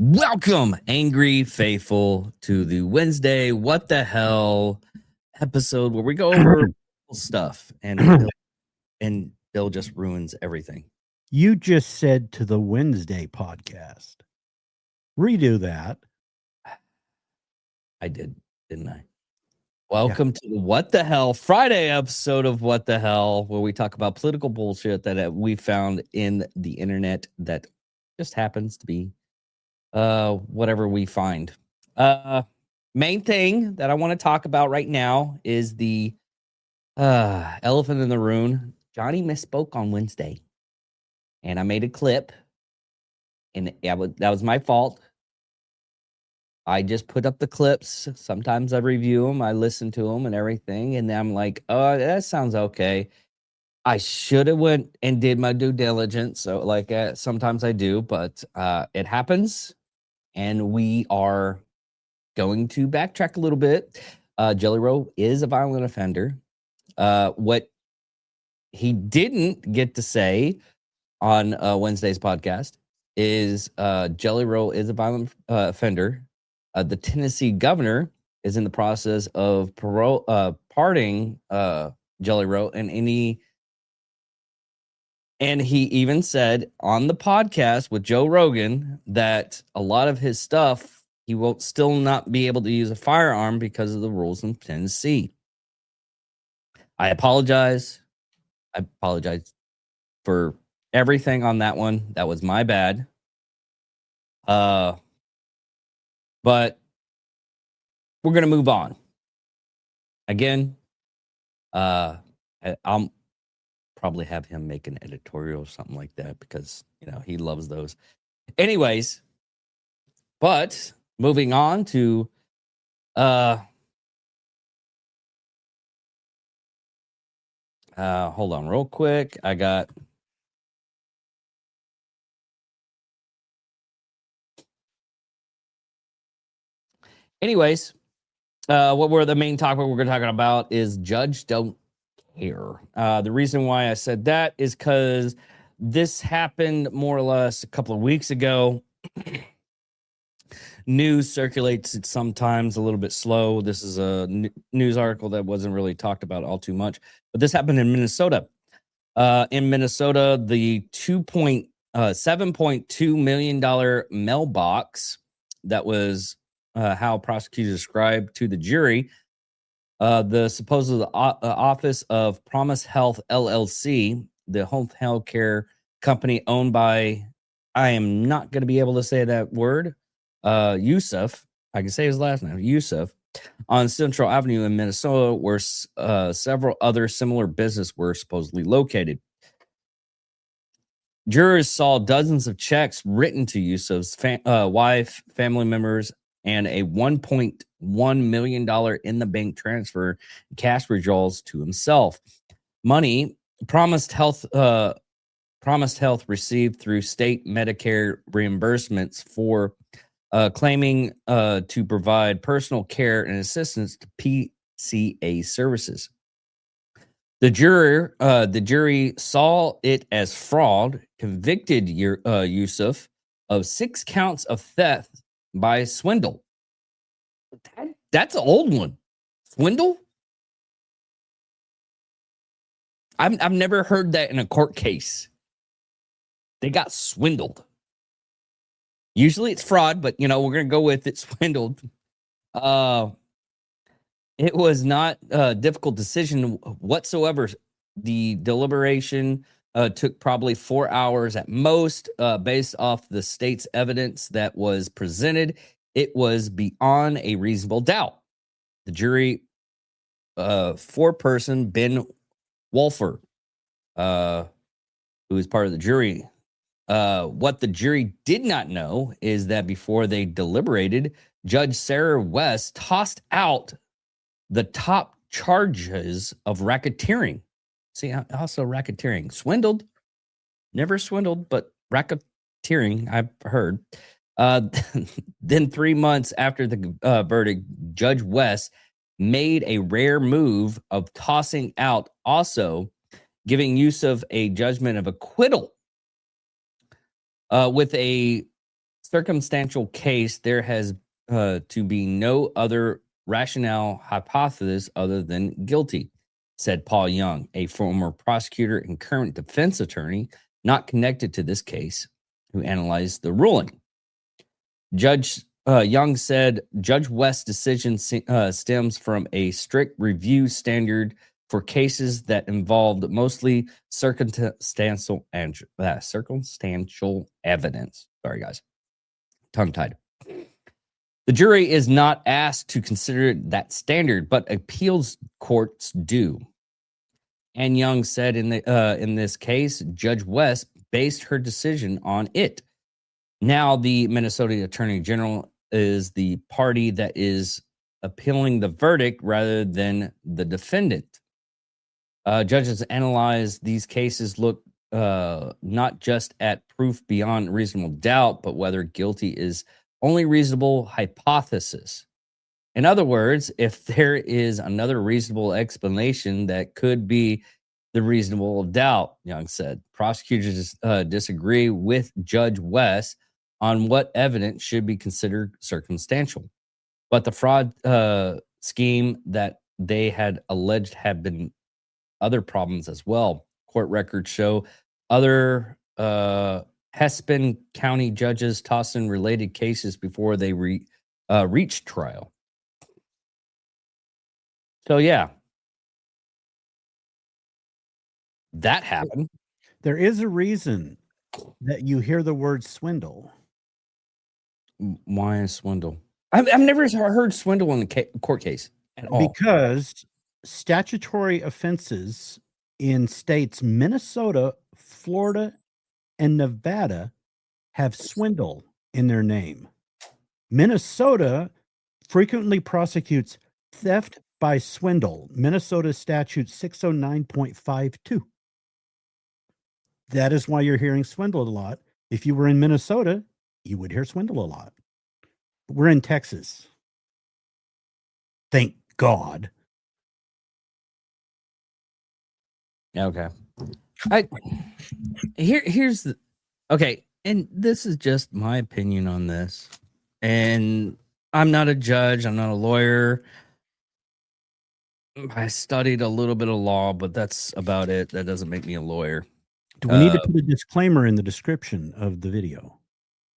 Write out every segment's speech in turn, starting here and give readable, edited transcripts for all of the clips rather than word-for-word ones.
Welcome, angry faithful, to the Wednesday What the Hell episode where we go over stuff and Bill just ruins everything. You just said to the Wednesday podcast. Redo that. I did, didn't I? Welcome to the What the Hell Friday episode of What the Hell, where we talk about political bullshit that we found in the internet that just happens to be whatever we find. Main thing that I want to talk about right now is the elephant in the room. Johnny misspoke on Wednesday, and I made a clip, and that was my fault. I just put up the clips. Sometimes I review them, I listen to them and everything, and then I'm like, oh, that sounds okay. I should have went and did my due diligence. So like sometimes I do, but it happens. And we are going to backtrack a little bit. Jelly Roll is a violent offender. What he didn't get to say on Wednesday's podcast is Jelly Roll is a violent offender. The Tennessee governor is in the process of pardoning Jelly Roll, and he even said on the podcast with Joe Rogan that a lot of his stuff, he will still not be able to use a firearm because of the rules in Tennessee. I apologize. I apologize for everything on that one. That was my bad. But we're going to move on. Again, I'll probably have him make an editorial or something like that because, he loves those. Anyways, but moving on to hold on real quick. I got anyways, what were the main topic we're going to talk about is Judge Don't Care. The reason why I said that is because this happened more or less a couple of weeks ago. News circulates it sometimes a little bit slow. This is a news article that wasn't really talked about all too much, but this happened in Minnesota. In Minnesota, the $7.2 million mailbox that was how prosecutors described to the jury, the supposed office of Promise Health LLC, the home health care company owned by, I am not going to be able to say that word, Yusuf. I can say his last name, Yusuf, on Central Avenue in Minnesota, where several other similar businesses were supposedly located. Jurors saw dozens of checks written to Yusuf's wife, family members, and a $1.1 million in the bank transfer, cash withdrawals to himself. Money Promised Health received through state Medicare reimbursements for claiming to provide personal care and assistance to PCA services. The jury saw it as fraud, convicted Yusuf of 6 counts of theft by swindle. That's an old one. Swindle? I've never heard that in a court case. They got swindled. Usually it's fraud, but we're gonna go with it. Swindled. It was not a difficult decision whatsoever. The deliberation took probably 4 hours at most, based off the state's evidence that was presented. It was beyond a reasonable doubt. The jury, 4-person Ben Wolfer, who is part of the jury. What the jury did not know is that before they deliberated, Judge Sarah West tossed out the top charges of racketeering. See, also racketeering. Swindled. Never swindled, but racketeering, I've heard. Then 3 months after the verdict, Judge West made a rare move of tossing out, also giving Yusuf a judgment of acquittal with a circumstantial case, there has to be no other rationale hypothesis other than guilty, said Paul Young, a former prosecutor and current defense attorney not connected to this case, who analyzed the ruling. Judge Young said Judge West's decision stems from a strict review standard for cases that involved mostly circumstantial evidence. Sorry, guys. Tongue-tied. The jury is not asked to consider that standard, but appeals courts do. And Young said in this case, Judge West based her decision on it. Now the Minnesota Attorney General is the party that is appealing the verdict rather than the defendant. Judges analyze these cases look not just at proof beyond reasonable doubt, but whether guilty is only reasonable hypothesis. In other words, if there is another reasonable explanation that could be the reasonable doubt, Young said. Prosecutors disagree with Judge West on what evidence should be considered circumstantial. But the fraud scheme that they had alleged had been other problems as well. Court records show other Hespin County judges tossing related cases before they reached trial. So, yeah, that happened. There is a reason that you hear the word swindle. Why a swindle? I've never heard swindle in a court case at all. Because statutory offenses in states Minnesota, Florida, and Nevada have swindle in their name. Minnesota frequently prosecutes theft by swindle. Minnesota statute 609.52. That is why you're hearing swindle a lot. If you were in Minnesota, you would hear swindle a lot. But we're in Texas. Thank God. Okay. Here's the okay, and this is just my opinion on this. And I'm not a judge, I'm not a lawyer. I studied a little bit of law, but that's about it. That doesn't make me a lawyer. Do we need to put a disclaimer in the description of the video?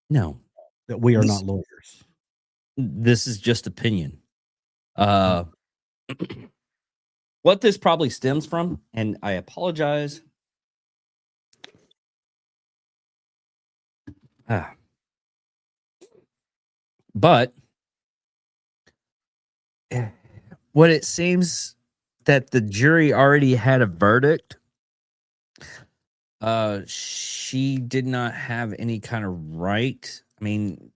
No. That we are not lawyers. This is just opinion. What this probably stems from, and I apologize. But what it seems that the jury already had a verdict. She did not have any kind of right. I mean,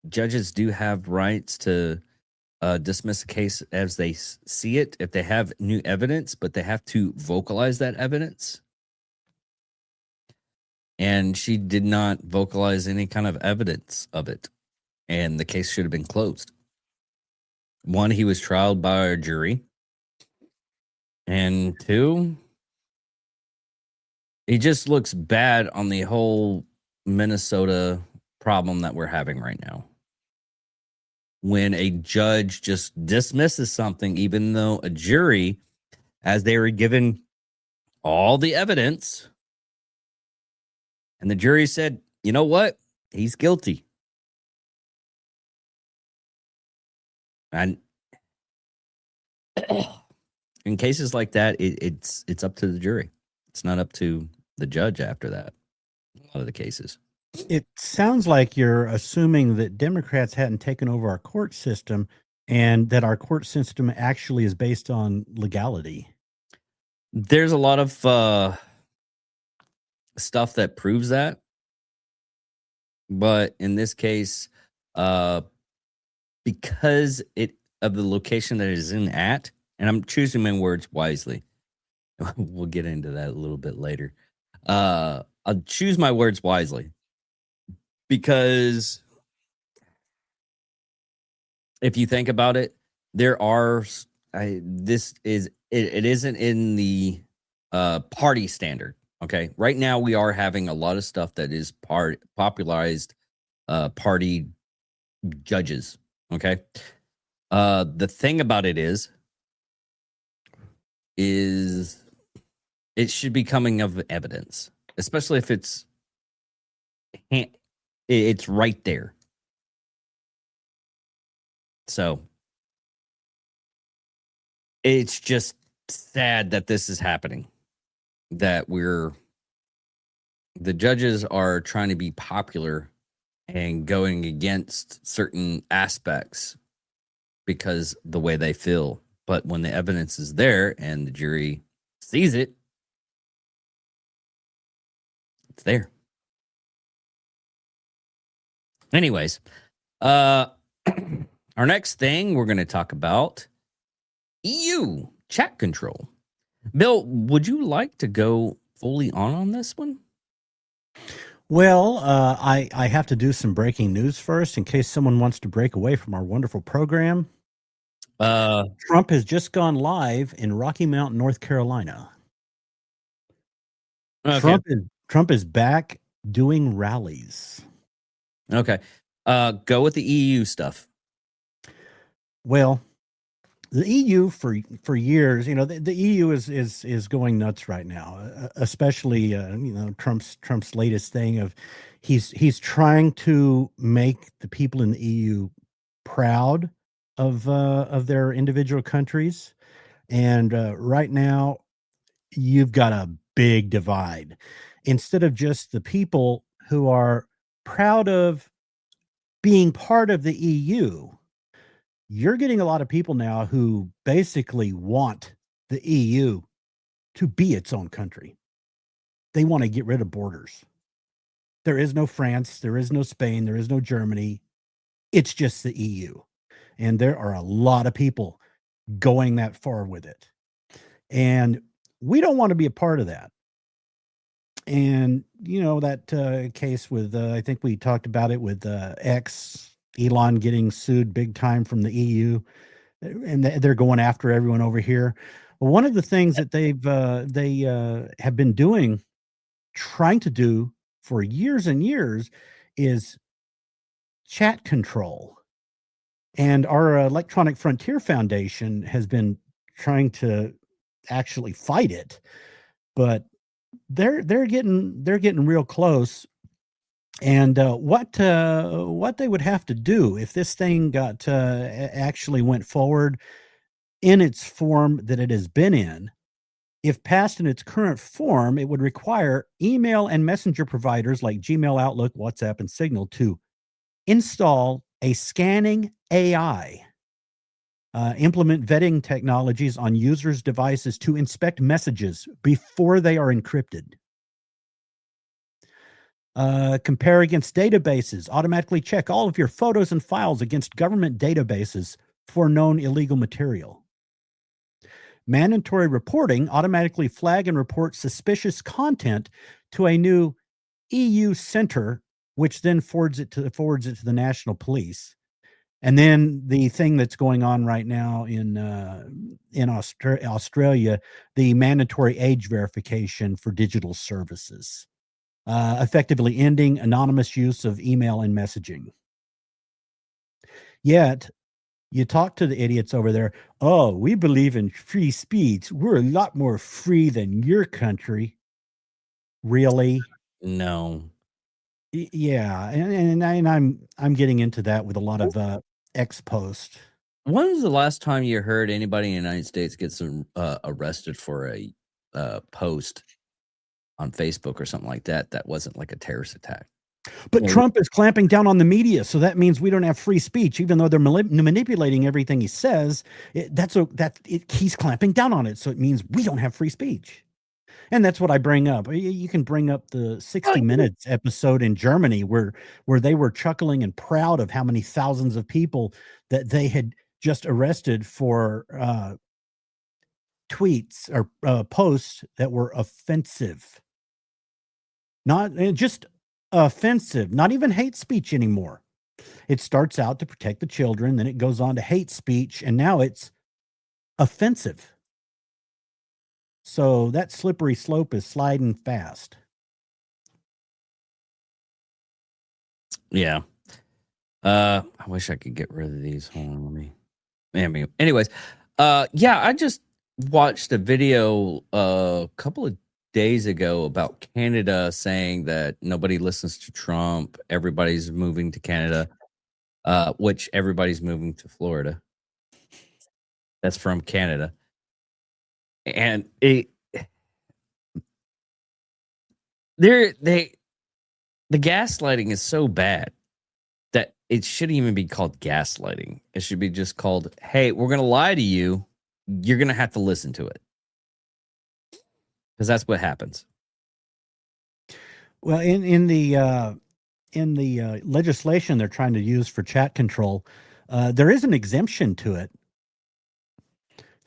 judges do have rights to dismiss a case as they see it if they have new evidence, but they have to vocalize that evidence. And she did not vocalize any kind of evidence of it. And the case should have been closed. One, he was trialed by a jury. And two, it just looks bad on the whole Minnesota problem that we're having right now. When a judge just dismisses something, even though a jury, as they were given all the evidence, and the jury said, you know what? He's guilty. And in cases like that, it's up to the jury. It's not up to the judge after that. A lot of the cases. It sounds like you're assuming that Democrats hadn't taken over our court system and that our court system actually is based on legality. There's a lot of stuff that proves that. But in this case, because of the location that it is in at, and I'm choosing my words wisely. We'll get into that a little bit later. I'll choose my words wisely. Because if you think about it, there are it isn't in the party standard. Okay, right now we are having a lot of stuff that is popularized party judges. Okay. The thing about it is it should be coming of evidence, especially if it's right there. So it's just sad that this is happening, that the judges are trying to be popular and going against certain aspects because the way they feel. But when the evidence is there and the jury sees it, it's there. Anyways, our next thing we're going to talk about EU chat control. Bill, would you like to go fully on this one? Well, I have to do some breaking news first in case someone wants to break away from our wonderful program. Trump has just gone live in Rocky Mount, North Carolina. Okay. Trump is back doing rallies. Okay. Go with the EU stuff. Well, the EU for years, the EU is going nuts right now, especially Trump's latest thing of he's trying to make the people in the EU proud of their individual countries, and right now you've got a big divide. Instead of just the people who are proud of being part of the EU, you're getting a lot of people now who basically want the EU to be its own country. They want to get rid of borders. There is no France, there is no Spain, there is no Germany. It's just the EU. And there are a lot of people going that far with it. And we don't want to be a part of that. And, that case with, I think we talked about it with Elon getting sued big time from the EU, and they're going after everyone over here. Well, one of the things that they have been trying to do for years and years is chat control. And our Electronic Frontier Foundation has been trying to actually fight it, but they're getting real close. And what they would have to do if this thing got actually went forward in its form that it has been in, if passed in its current form, it would require email and messenger providers like Gmail, Outlook, WhatsApp, and Signal to install a scanning AI, implement vetting technologies on users' devices to inspect messages before they are encrypted. Compare against databases, automatically check all of your photos and files against government databases for known illegal material. Mandatory reporting, automatically flag and report suspicious content to a new EU center, which then forwards it to the national police. And then the thing that's going on right now in Australia, the mandatory age verification for digital services. Effectively ending anonymous use of email and messaging. Yet, you talk to the idiots over there, oh, we believe in free speech. We're a lot more free than your country. Really? No. Yeah, and I'm getting into that with a lot of ex-post. When was the last time you heard anybody in the United States get arrested for a post on Facebook or something like that wasn't like a terrorist attack? But Trump is clamping down on the media, so that means we don't have free speech, even though they're manipulating everything he says. He's clamping down on it, so it means we don't have free speech. And that's what I bring up. You can bring up the 60 Minutes episode in Germany where they were chuckling and proud of how many thousands of people that they had just arrested for tweets or posts that were offensive. Not just offensive, not even hate speech anymore. It starts out to protect the children, then it goes on to hate speech, and now it's offensive. So that slippery slope is sliding fast. Yeah. I wish I could get rid of these. Hold on, let me. Anyways, yeah, I just watched a video a couple of days ago about Canada saying that nobody listens to Trump. Everybody's moving to Canada, which everybody's moving to Florida. That's from Canada, and the gaslighting is so bad that it shouldn't even be called gaslighting. It should be just called, hey, we're going to lie to you. You're going to have to listen to it. Because that's what happens. Well, in the legislation they're trying to use for chat control, there is an exemption to it.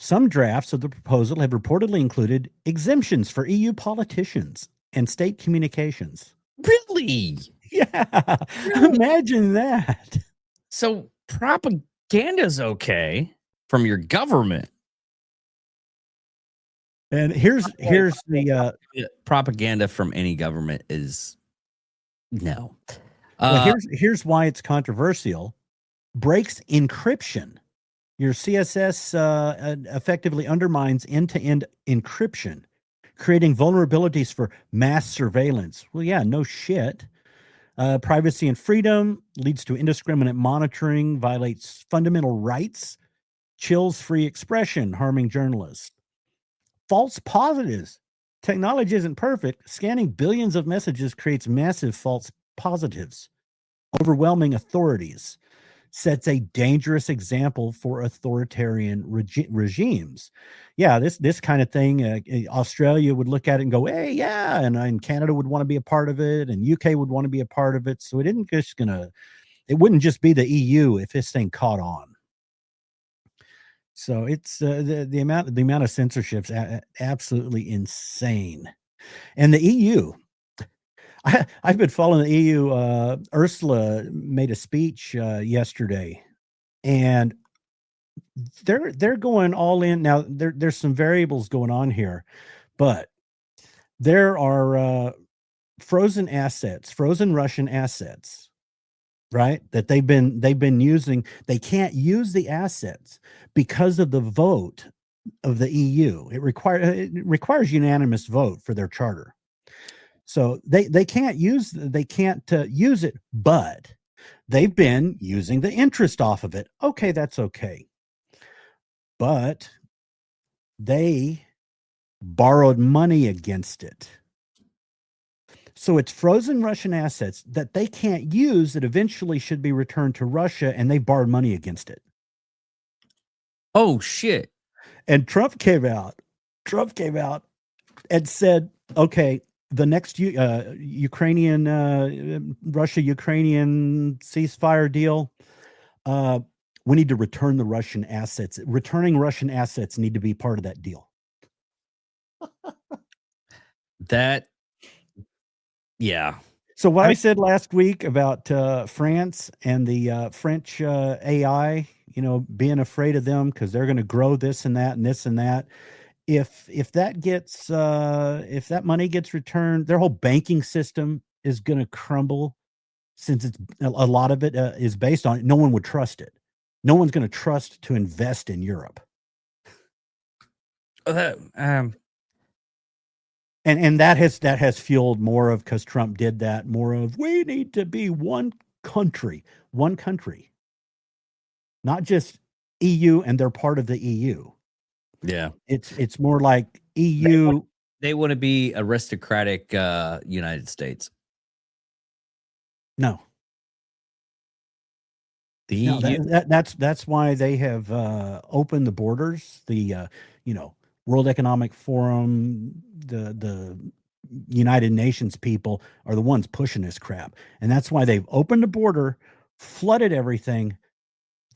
Some drafts of the proposal have reportedly included exemptions for EU politicians and state communications. Really? Yeah. Really? Imagine that. So propaganda's okay from your government. And here's the propaganda from any government is no. Well, here's why it's controversial. Breaks encryption. Your CSS effectively undermines end-to-end encryption, creating vulnerabilities for mass surveillance. Well, yeah, no shit. Privacy and freedom leads to indiscriminate monitoring, violates fundamental rights, chills free expression, harming journalists. False positives. Technology isn't perfect. Scanning billions of messages creates massive false positives. Overwhelming authorities. Sets a dangerous example for authoritarian regimes. Yeah, this kind of thing, Australia would look at it and go, hey, yeah, and Canada would want to be a part of it, and UK would want to be a part of it. So it wouldn't just be the EU if this thing caught on. So it's the amount of censorship's absolutely insane. And the EU, I've been following the EU. Ursula made a speech yesterday, and they're going all in. Now there's some variables going on here, but there are frozen Russian assets, right? That they've been using. They can't use the assets because of the vote of the EU. It requires unanimous vote for their charter. So they can't use it, but they've been using the interest off of it. Okay, that's okay. But they borrowed money against it. So it's frozen Russian assets that they can't use that eventually should be returned to Russia, and they borrowed money against it. Oh, shit. And Trump came out and said, okay, the next Ukrainian Russia-Ukrainian ceasefire deal, we need to return the Russian assets. Returning Russian assets need to be part of that deal. Yeah. So what I said last week about France and the French AI, being afraid of them because they're going to grow this and that and this and that. If that money gets returned, their whole banking system is going to crumble, since it's a lot of it is based on it. No one would trust it. No one's going to trust to invest in Europe. And that has fueled more of, because Trump did that, more of, we need to be one country, not just EU and they're part of the EU. Yeah, it's more like EU. They want to be aristocratic United States. No. The EU? That's why they have opened the borders. The World Economic Forum, the United Nations people are the ones pushing this crap, and that's why they've opened the border, flooded everything.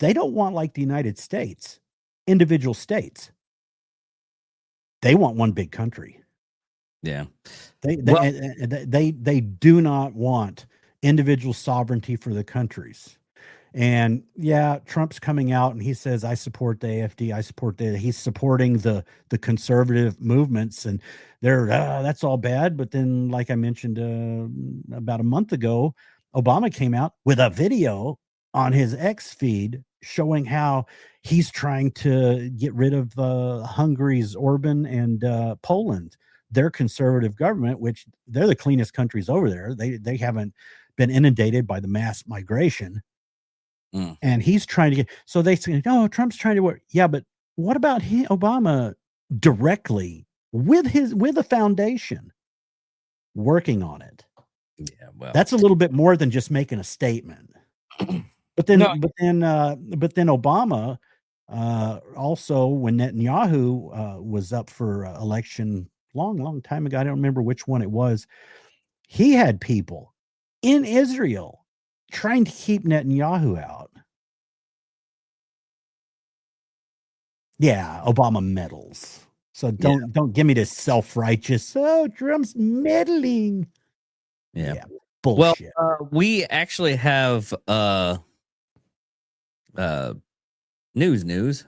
They don't want, like the United States, individual states. They want one big country. Yeah. They do not want individual sovereignty for the countries. And yeah, Trump's coming out and he says, I support the AfD. He's supporting the conservative movements, and that's all bad. But then, like I mentioned about a month ago, Obama came out with a video on his X feed showing how he's trying to get rid of Hungary's Orban and Poland, their conservative government, which they're the cleanest countries over there. They haven't been inundated by the mass migration. And he's trying to get, so they say, oh, Trump's trying to work. Yeah, but what about Obama directly with the foundation working on it? Yeah, well, that's a little bit more than just making a statement. But then Obama also, when Netanyahu was up for election long time ago, I don't remember which one it was, he had people in Israel trying to keep Netanyahu out. Yeah, Obama meddles. So don't give me this self-righteous, oh, Trump's meddling. Yeah. Bullshit. Well, we actually have news.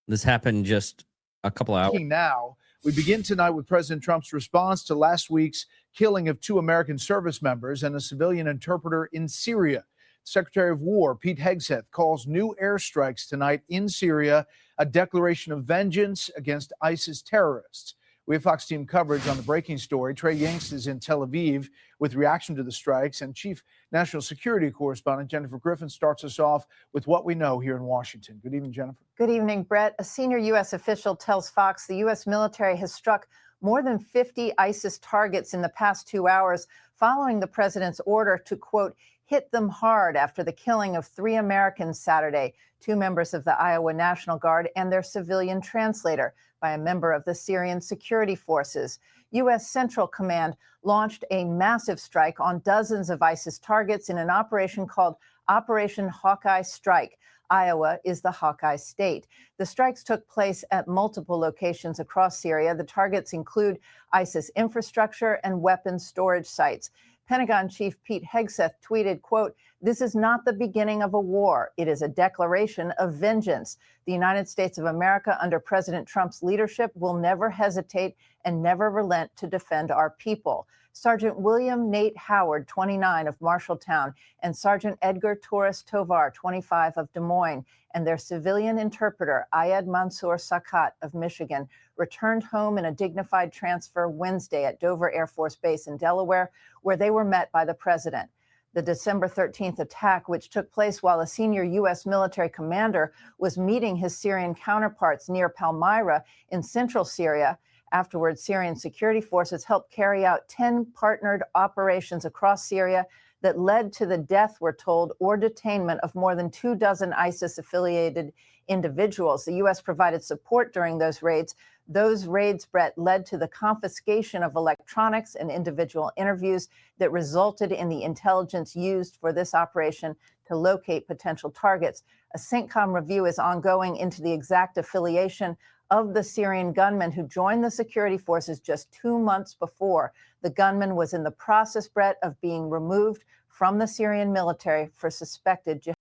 This happened just a couple hours. Now, we begin tonight with President Trump's response to last week's killing of 2 American service members and a civilian interpreter in Syria. Secretary of War Pete Hegseth calls new airstrikes tonight in Syria a declaration of vengeance against ISIS terrorists. We have Fox team coverage on the breaking story. Trey Yanks is in Tel Aviv with reaction to the strikes, and Chief National Security Correspondent Jennifer Griffin starts us off with what we know here in Washington. Good evening, Jennifer. Good evening, Brett. A senior U.S. official tells Fox the U.S. military has struck more than 50 ISIS targets in the past 2 hours following the president's order to, quote, hit them hard after the killing of 3 Americans Saturday, 2 members of the Iowa National Guard and their civilian translator, by a member of the Syrian security forces. U.S. Central Command launched a massive strike on dozens of ISIS targets in an operation called Operation Hawkeye Strike. Iowa is the Hawkeye state. The strikes took place at multiple locations across Syria. The targets include ISIS infrastructure and weapons storage sites. Pentagon Chief Pete Hegseth tweeted, quote, this is not the beginning of a war. It is a declaration of vengeance. The United States of America under President Trump's leadership will never hesitate and never relent to defend our people. Sergeant William Nate Howard, 29, of Marshalltown, and Sergeant Edgar Torres Tovar, 25, of Des Moines, and their civilian interpreter, Ayad Mansour Sakat of Michigan, returned home in a dignified transfer Wednesday at Dover Air Force Base in Delaware, where they were met by the president. The December 13th attack, which took place while a senior U.S. military commander was meeting his Syrian counterparts near Palmyra in central Syria. Afterwards, Syrian security forces helped carry out 10 partnered operations across Syria that led to the death, we're told, or detainment of more than 24 ISIS-affiliated individuals. The U.S. provided support during those raids. Those raids, Brett, led to the confiscation of electronics and individual interviews that resulted in the intelligence used for this operation to locate potential targets. A CENTCOM review is ongoing into the exact affiliation of the Syrian gunman who joined the security forces just 2 months before. The gunman was in the process, Brett, of being removed from the Syrian military for suspected jihad.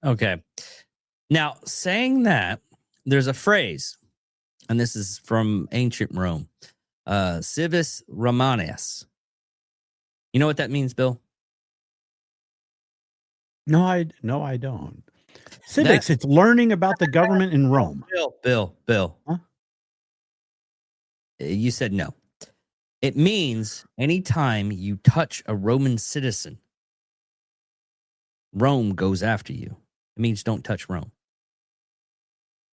Okay. Now, saying that, there's a phrase, and this is from ancient Rome, civis Romanes. You know what that means, Bill? No, I don't. Civics, it's learning about the government in Rome. Bill. Huh? You said no. It means anytime you touch a Roman citizen, Rome goes after you. It means don't touch Rome.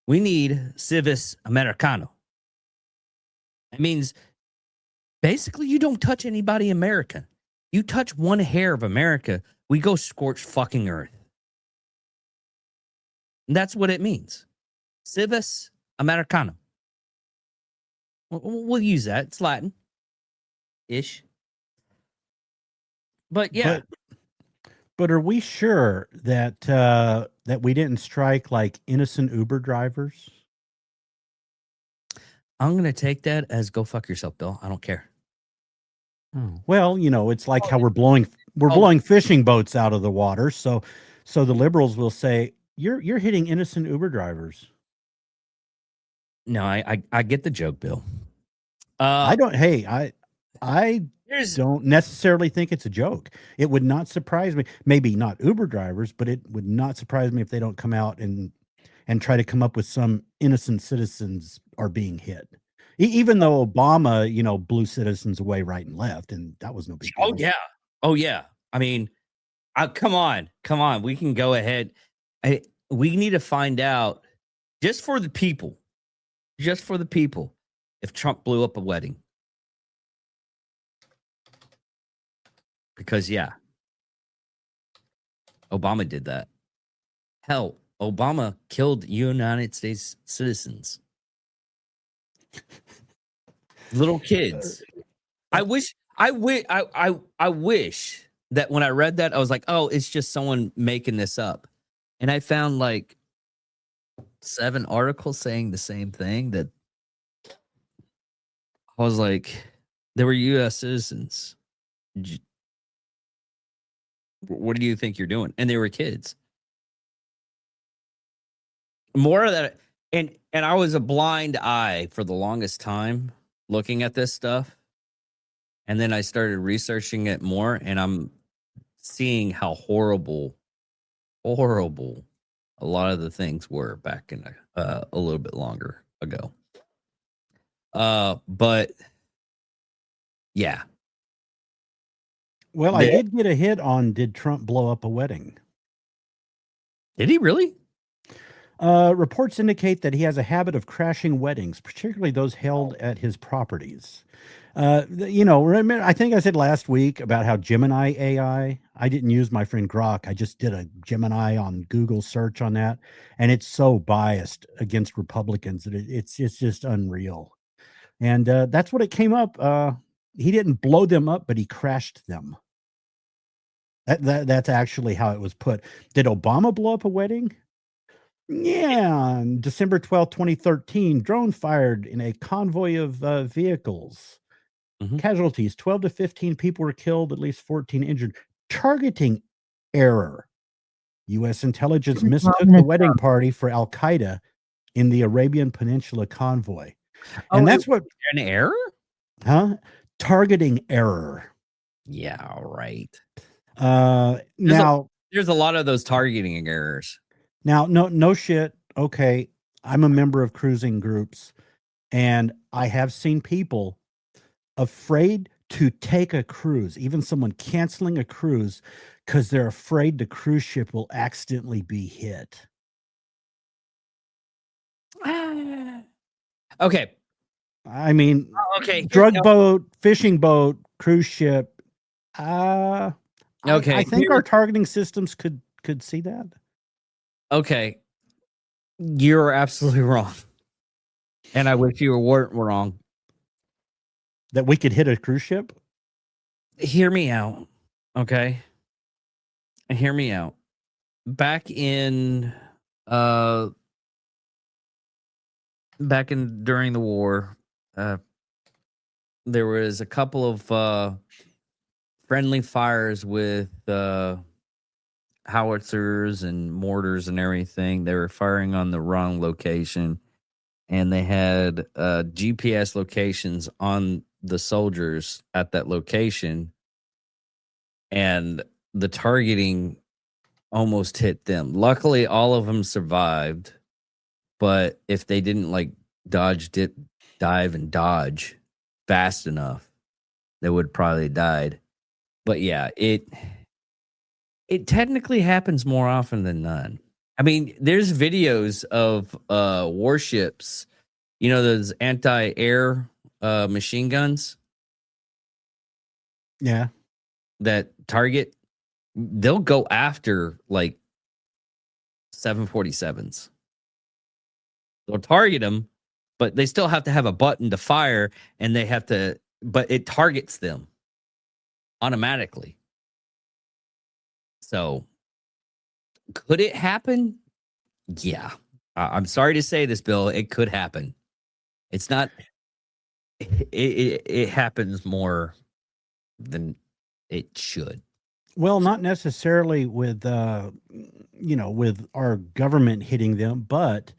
We need civis Americano. It means basically you don't touch anybody American. You touch one hair of America, we go scorch fucking earth. And that's what it means. Civis Americano. We'll use that. It's Latin-ish. But yeah. But are we sure that that we didn't strike like innocent Uber drivers? I'm going to take that as go fuck yourself, Bill. I don't care. Oh, well, you know, it's like how we're blowing fishing boats out of the water. So the liberals will say you're hitting innocent Uber drivers. No, I get the joke, Bill. I don't. Hey, I don't necessarily think it's a joke. It would not surprise me. Maybe not Uber drivers, but it would not surprise me if they don't come out and try to come up with some innocent citizens are being hit. Even though Obama, blew citizens away right and left, and that was no big deal. Oh yeah. I mean, come on. We can go ahead. We need to find out just for the people, if Trump blew up a wedding. Because Obama did that. Hell, Obama killed United States citizens. Little kids. I wish that when I read that, I was like, oh, it's just someone making this up. And I found like 7 articles saying the same thing, that I was like, they were U.S. citizens. What do you think you're doing? And they were kids. More of that. And I was a blind eye for the longest time looking at this stuff. And then I started researching it more, and I'm seeing how horrible a lot of the things were back in a little bit longer ago. But yeah. Well, I did get a hit on, did Trump blow up a wedding? Did he really? Reports indicate that he has a habit of crashing weddings, particularly those held at his properties. Remember, I think I said last week about how Gemini AI, I didn't use my friend Grok. I just did a Gemini on Google search on that. And it's so biased against Republicans that it's just unreal. And that's what it came up. He didn't blow them up, but he crashed them. That's actually how it was put. Did Obama blow up a wedding? Yeah, on December 12th, 2013, drone fired in a convoy of vehicles. Mhm. Casualties, 12 to 15 people were killed, at least 14 injured. Targeting error. U.S. intelligence mistook the wedding party for Al-Qaeda in the Arabian Peninsula convoy. And that's what... An error? Huh? Targeting error. Yeah, right. Now... There's a lot of those targeting errors. Now, no shit. Okay, I'm a member of cruising groups, and I have seen people afraid to take a cruise, even someone canceling a cruise because they're afraid the cruise ship will accidentally be hit. Okay. I mean, okay. Drug boat, fishing boat, cruise ship. Okay. I think our targeting systems could see that. Okay. You're absolutely wrong. And I wish you weren't wrong. That we could hit a cruise ship? Hear me out. Okay. Hear me out. Back in during the war, there was a couple of friendly fires with howitzers and mortars and everything. They were firing on the wrong location, and they had GPS locations on the soldiers at that location, and the targeting almost hit them. Luckily, all of them survived, but if they didn't like dive and dodge fast enough, they would probably died. But yeah, it technically happens more often than none. I mean, there's videos of warships, those anti-air machine guns. Yeah. That target, they'll go after like 747s. They'll target them, but they still have to have a button to fire, and but it targets them automatically. So could it happen? Yeah. I'm sorry to say this, Bill. It could happen. It's not, it happens more than it should. Well, not necessarily with, with our government hitting them, but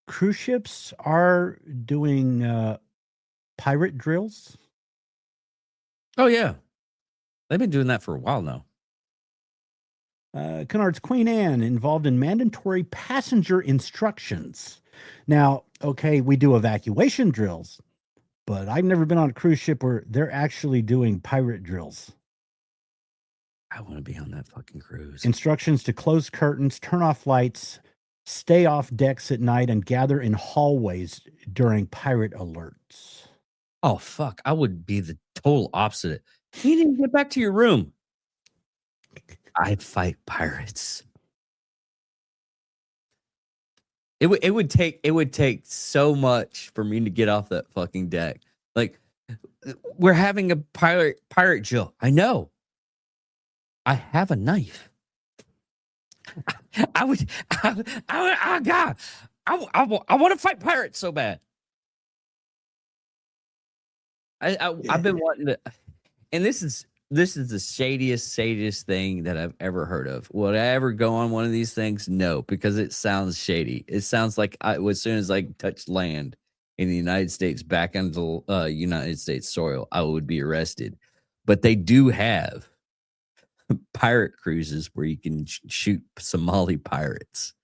cruise ships are doing pirate drills. Oh yeah, they've been doing that for a while now. Cunard's Queen Anne involved in mandatory passenger instructions. Now, okay, we do evacuation drills, but I've never been on a cruise ship where they're actually doing pirate drills. I want to be on that fucking cruise. Instructions to close curtains, turn off lights, stay off decks at night, and gather in hallways during pirate alerts. Oh fuck, I would be the total opposite. You need to get back to your room. I fight pirates. It would take so much for me to get off that fucking deck. Like, we're having a pirate drill. I know. I have a knife. I want to fight pirates so bad. I've been wanting to, and this is the shadiest thing that I've ever heard of. Would I ever go on one of these things? No, because it sounds shady. It sounds like as soon as I touch land in the United States, back onto United States soil, I would be arrested. But they do have pirate cruises where you can shoot Somali pirates.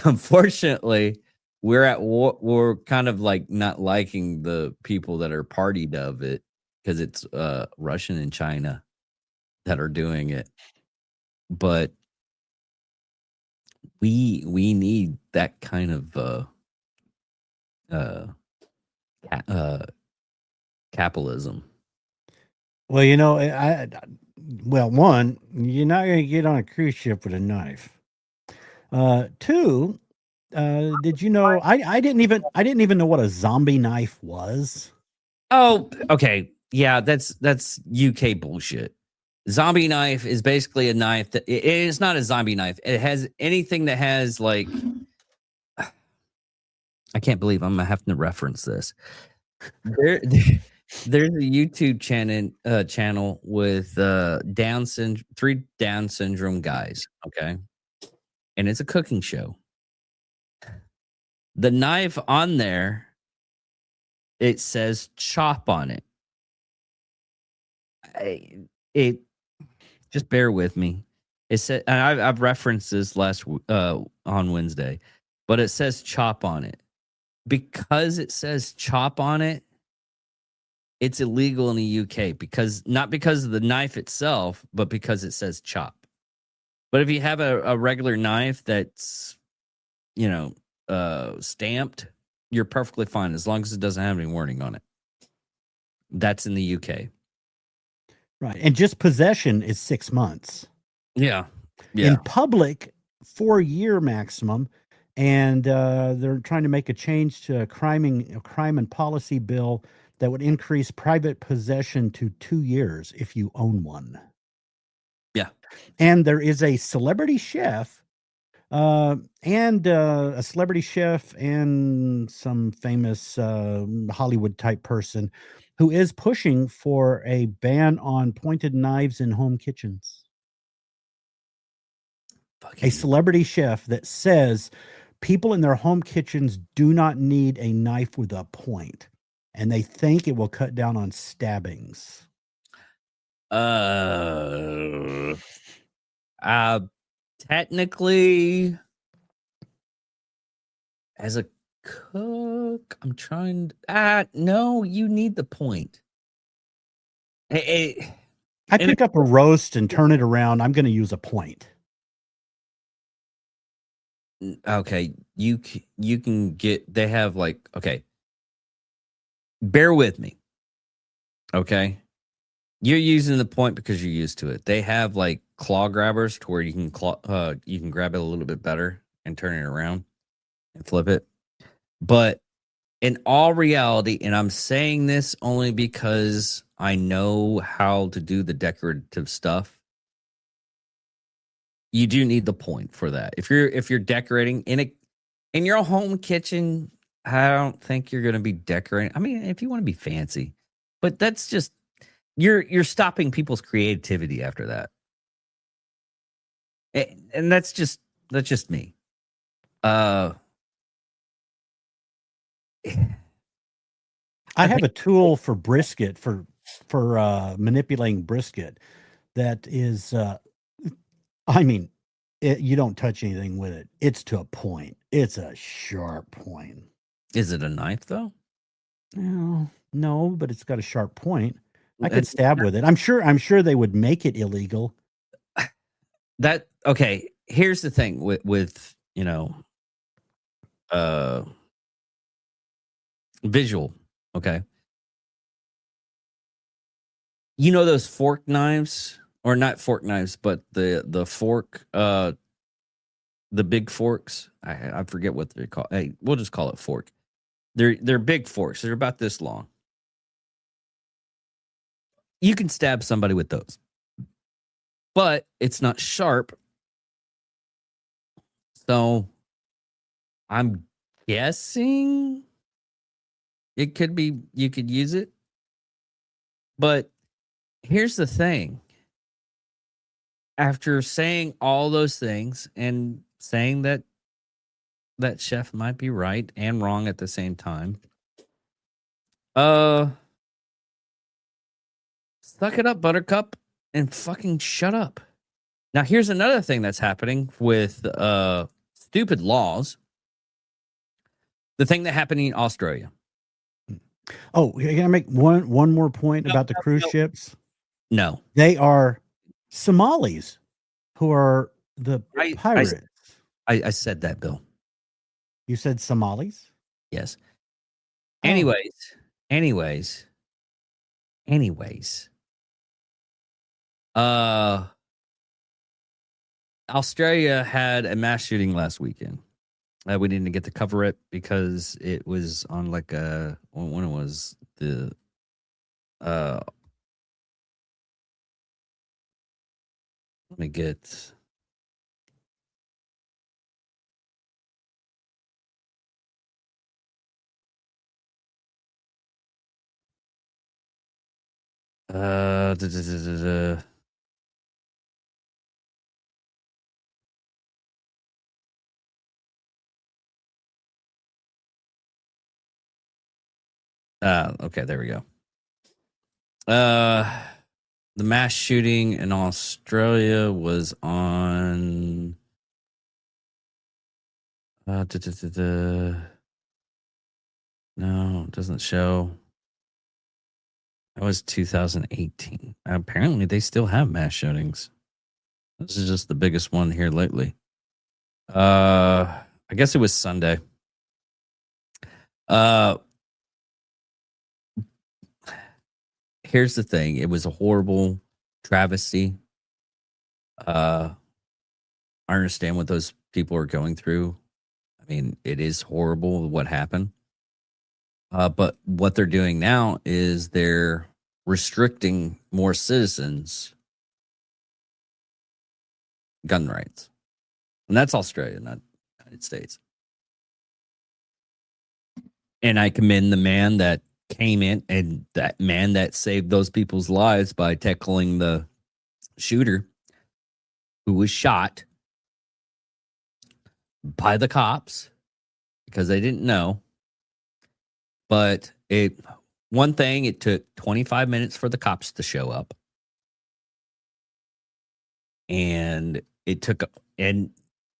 Unfortunately, we're at war. We're kind of like not liking the people that are partied of it, because it's Russian and China that are doing it. But we need that kind of capitalism. Well, you know, one, you're not going to get on a cruise ship with a knife. Two, did you know? I didn't even know what a zombie knife was. Oh, okay. Yeah, that's UK bullshit. Zombie knife is basically a knife that it is not a zombie knife. It has anything that has like, I can't believe I'm gonna have to reference this. There's a YouTube channel with three Down syndrome guys, okay? And it's a cooking show. The knife on there, it says chop on it. It just bear with me. It said, and I've referenced this on Wednesday, but it says chop on it. Because it says chop on it, it's illegal in the UK, not because of the knife itself, but because it says chop. But if you have a regular knife that's, stamped, you're perfectly fine as long as it doesn't have any wording on it. That's in the UK. Right. And just possession is 6 months. Yeah. In public, 4-year maximum. And they're trying to make a change to a crime and policy bill that would increase private possession to 2 years if you own one. Yeah. And there is a celebrity chef and some famous Hollywood type person who is pushing for a ban on pointed knives in home kitchens. A celebrity chef that says people in their home kitchens do not need a knife with a point, and they think it will cut down on stabbings. Technically, as a cook, I'm trying. No, you need the point. I pick up a roast and turn it around. I'm going to use a point. Okay, you can get. They have bear with me. Okay, you're using the point because you're used to it. They have claw grabbers to where you can grab it a little bit better and turn it around and flip it. But in all reality, and I'm saying this only because I know how to do the decorative stuff, you do need the point for that. If you're decorating in your home kitchen, I don't think you're going to be decorating. I mean, if you want to be fancy, but that's just you're stopping people's creativity after that. And that's just me. I have a tool for brisket for manipulating brisket. That is, I mean, you don't touch anything with it. It's to a point. It's a sharp point. Is it a knife though? No, but it's got a sharp point. I could stab with it. I'm sure they would make it illegal. That okay. Here's the thing with visual. Okay. You know those fork knives, or not fork knives, but the fork, the big forks. I forget what they're called. Hey, we'll just call it fork. They're big forks. They're about this long. You can stab somebody with those, but it's not sharp. So I'm guessing it could be, you could use it. But here's the thing. After saying all those things and saying that chef might be right and wrong at the same time, suck it up, Buttercup, and fucking shut up. Now, here's another thing that's happening with stupid laws. The thing that happened in Australia. Oh, can I make one more point about the cruise ships? No. They are Somalis who are the pirates. I said that, Bill. You said Somalis? Yes. Oh. Anyways. Australia had a mass shooting last weekend. We didn't get to cover it because it was on like when it was the let me get okay, there we go. The mass shooting in Australia was on no, it doesn't show. That was 2018. Apparently they still have mass shootings. This is just the biggest one here lately. I guess it was Sunday. Here's the thing. It was a horrible travesty. I understand what those people are going through. I mean, it is horrible what happened. But what they're doing now is they're restricting more citizens' gun rights. And that's Australia, not the United States. And I commend the man that came in, and that man that saved those people's lives by tackling the shooter who was shot by the cops because they didn't know. But it took 25 minutes for the cops to show up. And it took an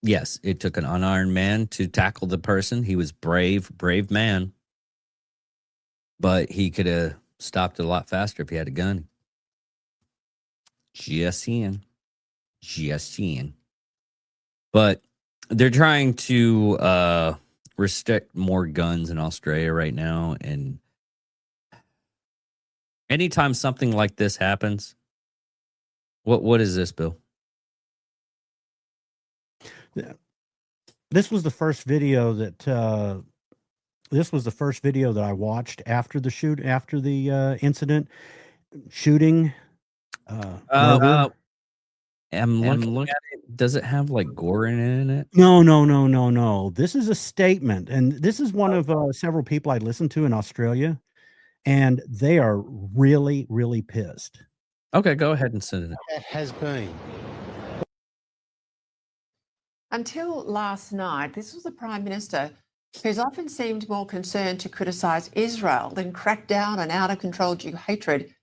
unarmed man to tackle the person. He was brave man. But he could have stopped it a lot faster if he had a gun. Just saying. But they're trying to restrict more guns in Australia right now. And anytime something like this happens, what is this, Bill? This was the first video that I watched after the incident, shooting. I'm looking at it. Does it have like gore in it? No. This is a statement, and this is one of several people I listened to in Australia, and they are really, really pissed. Okay, go ahead and send it. That has been. Until last night, this was the Prime Minister who's often seemed more concerned to criticise Israel than crack down on out-of-control Jew hatred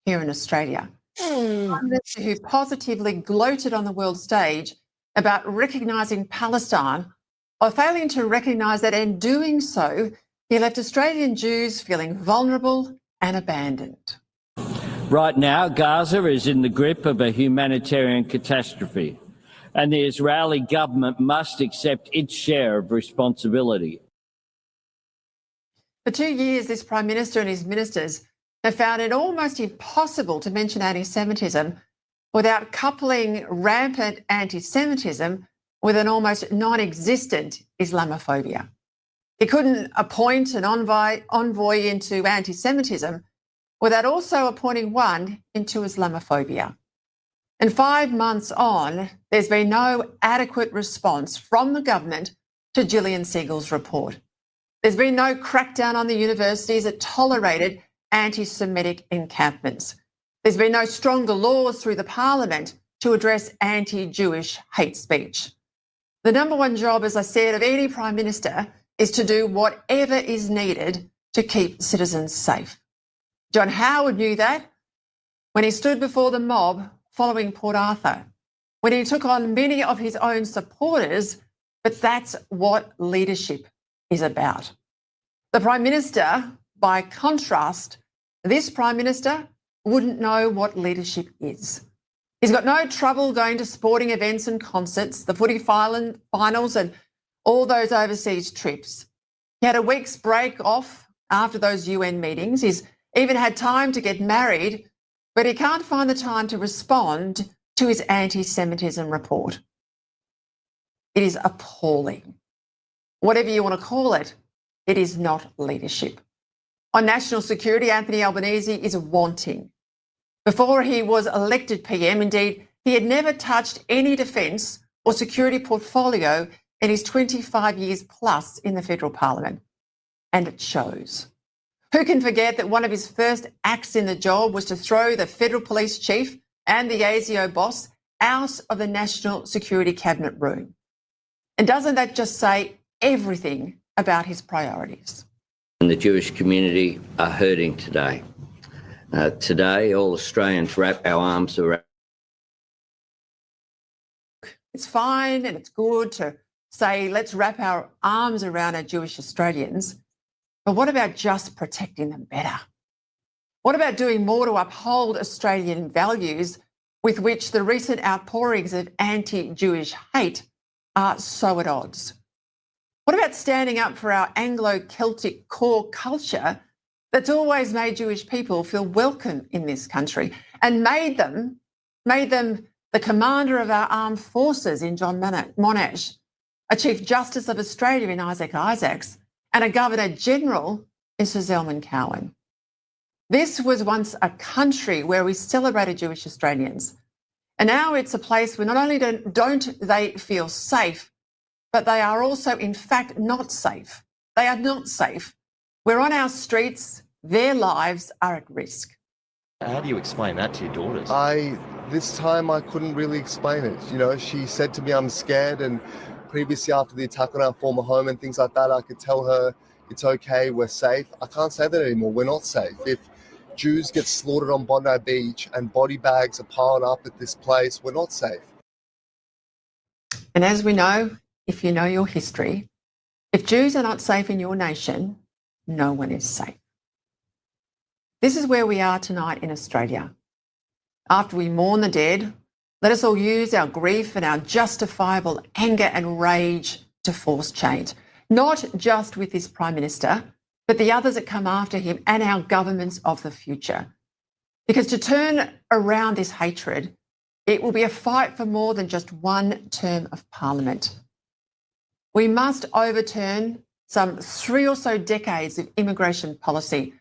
here in Australia. Prime Minister who positively gloated on the world stage about recognising Palestine, or failing to recognise that in doing so, he left Australian Jews feeling vulnerable and abandoned. Right now, Gaza is in the grip of a humanitarian catastrophe, and the Israeli government must accept its share of responsibility. For 2 years, this Prime Minister and his ministers have found it almost impossible to mention anti-Semitism without coupling rampant anti-Semitism with an almost non-existent Islamophobia. He couldn't appoint an envoy into anti-Semitism without also appointing one into Islamophobia. And 5 months on, there's been no adequate response from the government to Gillian Siegel's report. There's been no crackdown on the universities that tolerated anti-Semitic encampments. There's been no stronger laws through the parliament to address anti-Jewish hate speech. The number one job, as I said, of any Prime Minister is to do whatever is needed to keep citizens safe. John Howard knew that when he stood before the mob following Port Arthur, when he took on many of his own supporters, but that's what leadership is about. The Prime Minister, by contrast, this Prime Minister wouldn't know what leadership is. He's got no trouble going to sporting events and concerts, the footy finals and all those overseas trips. He had a week's break off after those UN meetings. He's even had time to get married, but he can't find the time to respond to his anti-Semitism report. It is appalling. Whatever you want to call it, it is not leadership. On national security, Anthony Albanese is wanting. Before he was elected PM, indeed, he had never touched any defence or security portfolio in his 25 years plus in the federal parliament. And it shows. Who can forget that one of his first acts in the job was to throw the federal police chief and the ASIO boss out of the National Security Cabinet room? And doesn't that just say everything about his priorities? And the Jewish community are hurting today. Today, all Australians wrap our arms around. It's fine and it's good to say, let's wrap our arms around our Jewish Australians. But what about just protecting them better? What about doing more to uphold Australian values with which the recent outpourings of anti-Jewish hate are so at odds? What about standing up for our Anglo-Celtic core culture that's always made Jewish people feel welcome in this country and made them the commander of our armed forces in John Monash, a Chief Justice of Australia in Isaac Isaacs, and a Governor General in Sir Zelman Cowen? This was once a country where we celebrated Jewish Australians. And now it's a place where not only don't they feel safe, but they are also, in fact, not safe. They are not safe. We're on our streets. Their lives are at risk. How do you explain that to your daughters? This time I couldn't really explain it. You know, she said to me, I'm scared. And previously after the attack on our former home and things like that, I could tell her it's okay, we're safe. I can't say that anymore. We're not safe. If Jews get slaughtered on Bondi Beach and body bags are piled up at this place, we're not safe. And as we know, if you know your history, if Jews are not safe in your nation, no one is safe. This is where we are tonight in Australia. After we mourn the dead, let us all use our grief and our justifiable anger and rage to force change, not just with this Prime Minister, but the others that come after him and our governments of the future. Because to turn around this hatred, it will be a fight for more than just one term of Parliament. We must overturn some 3 or so decades of immigration policy.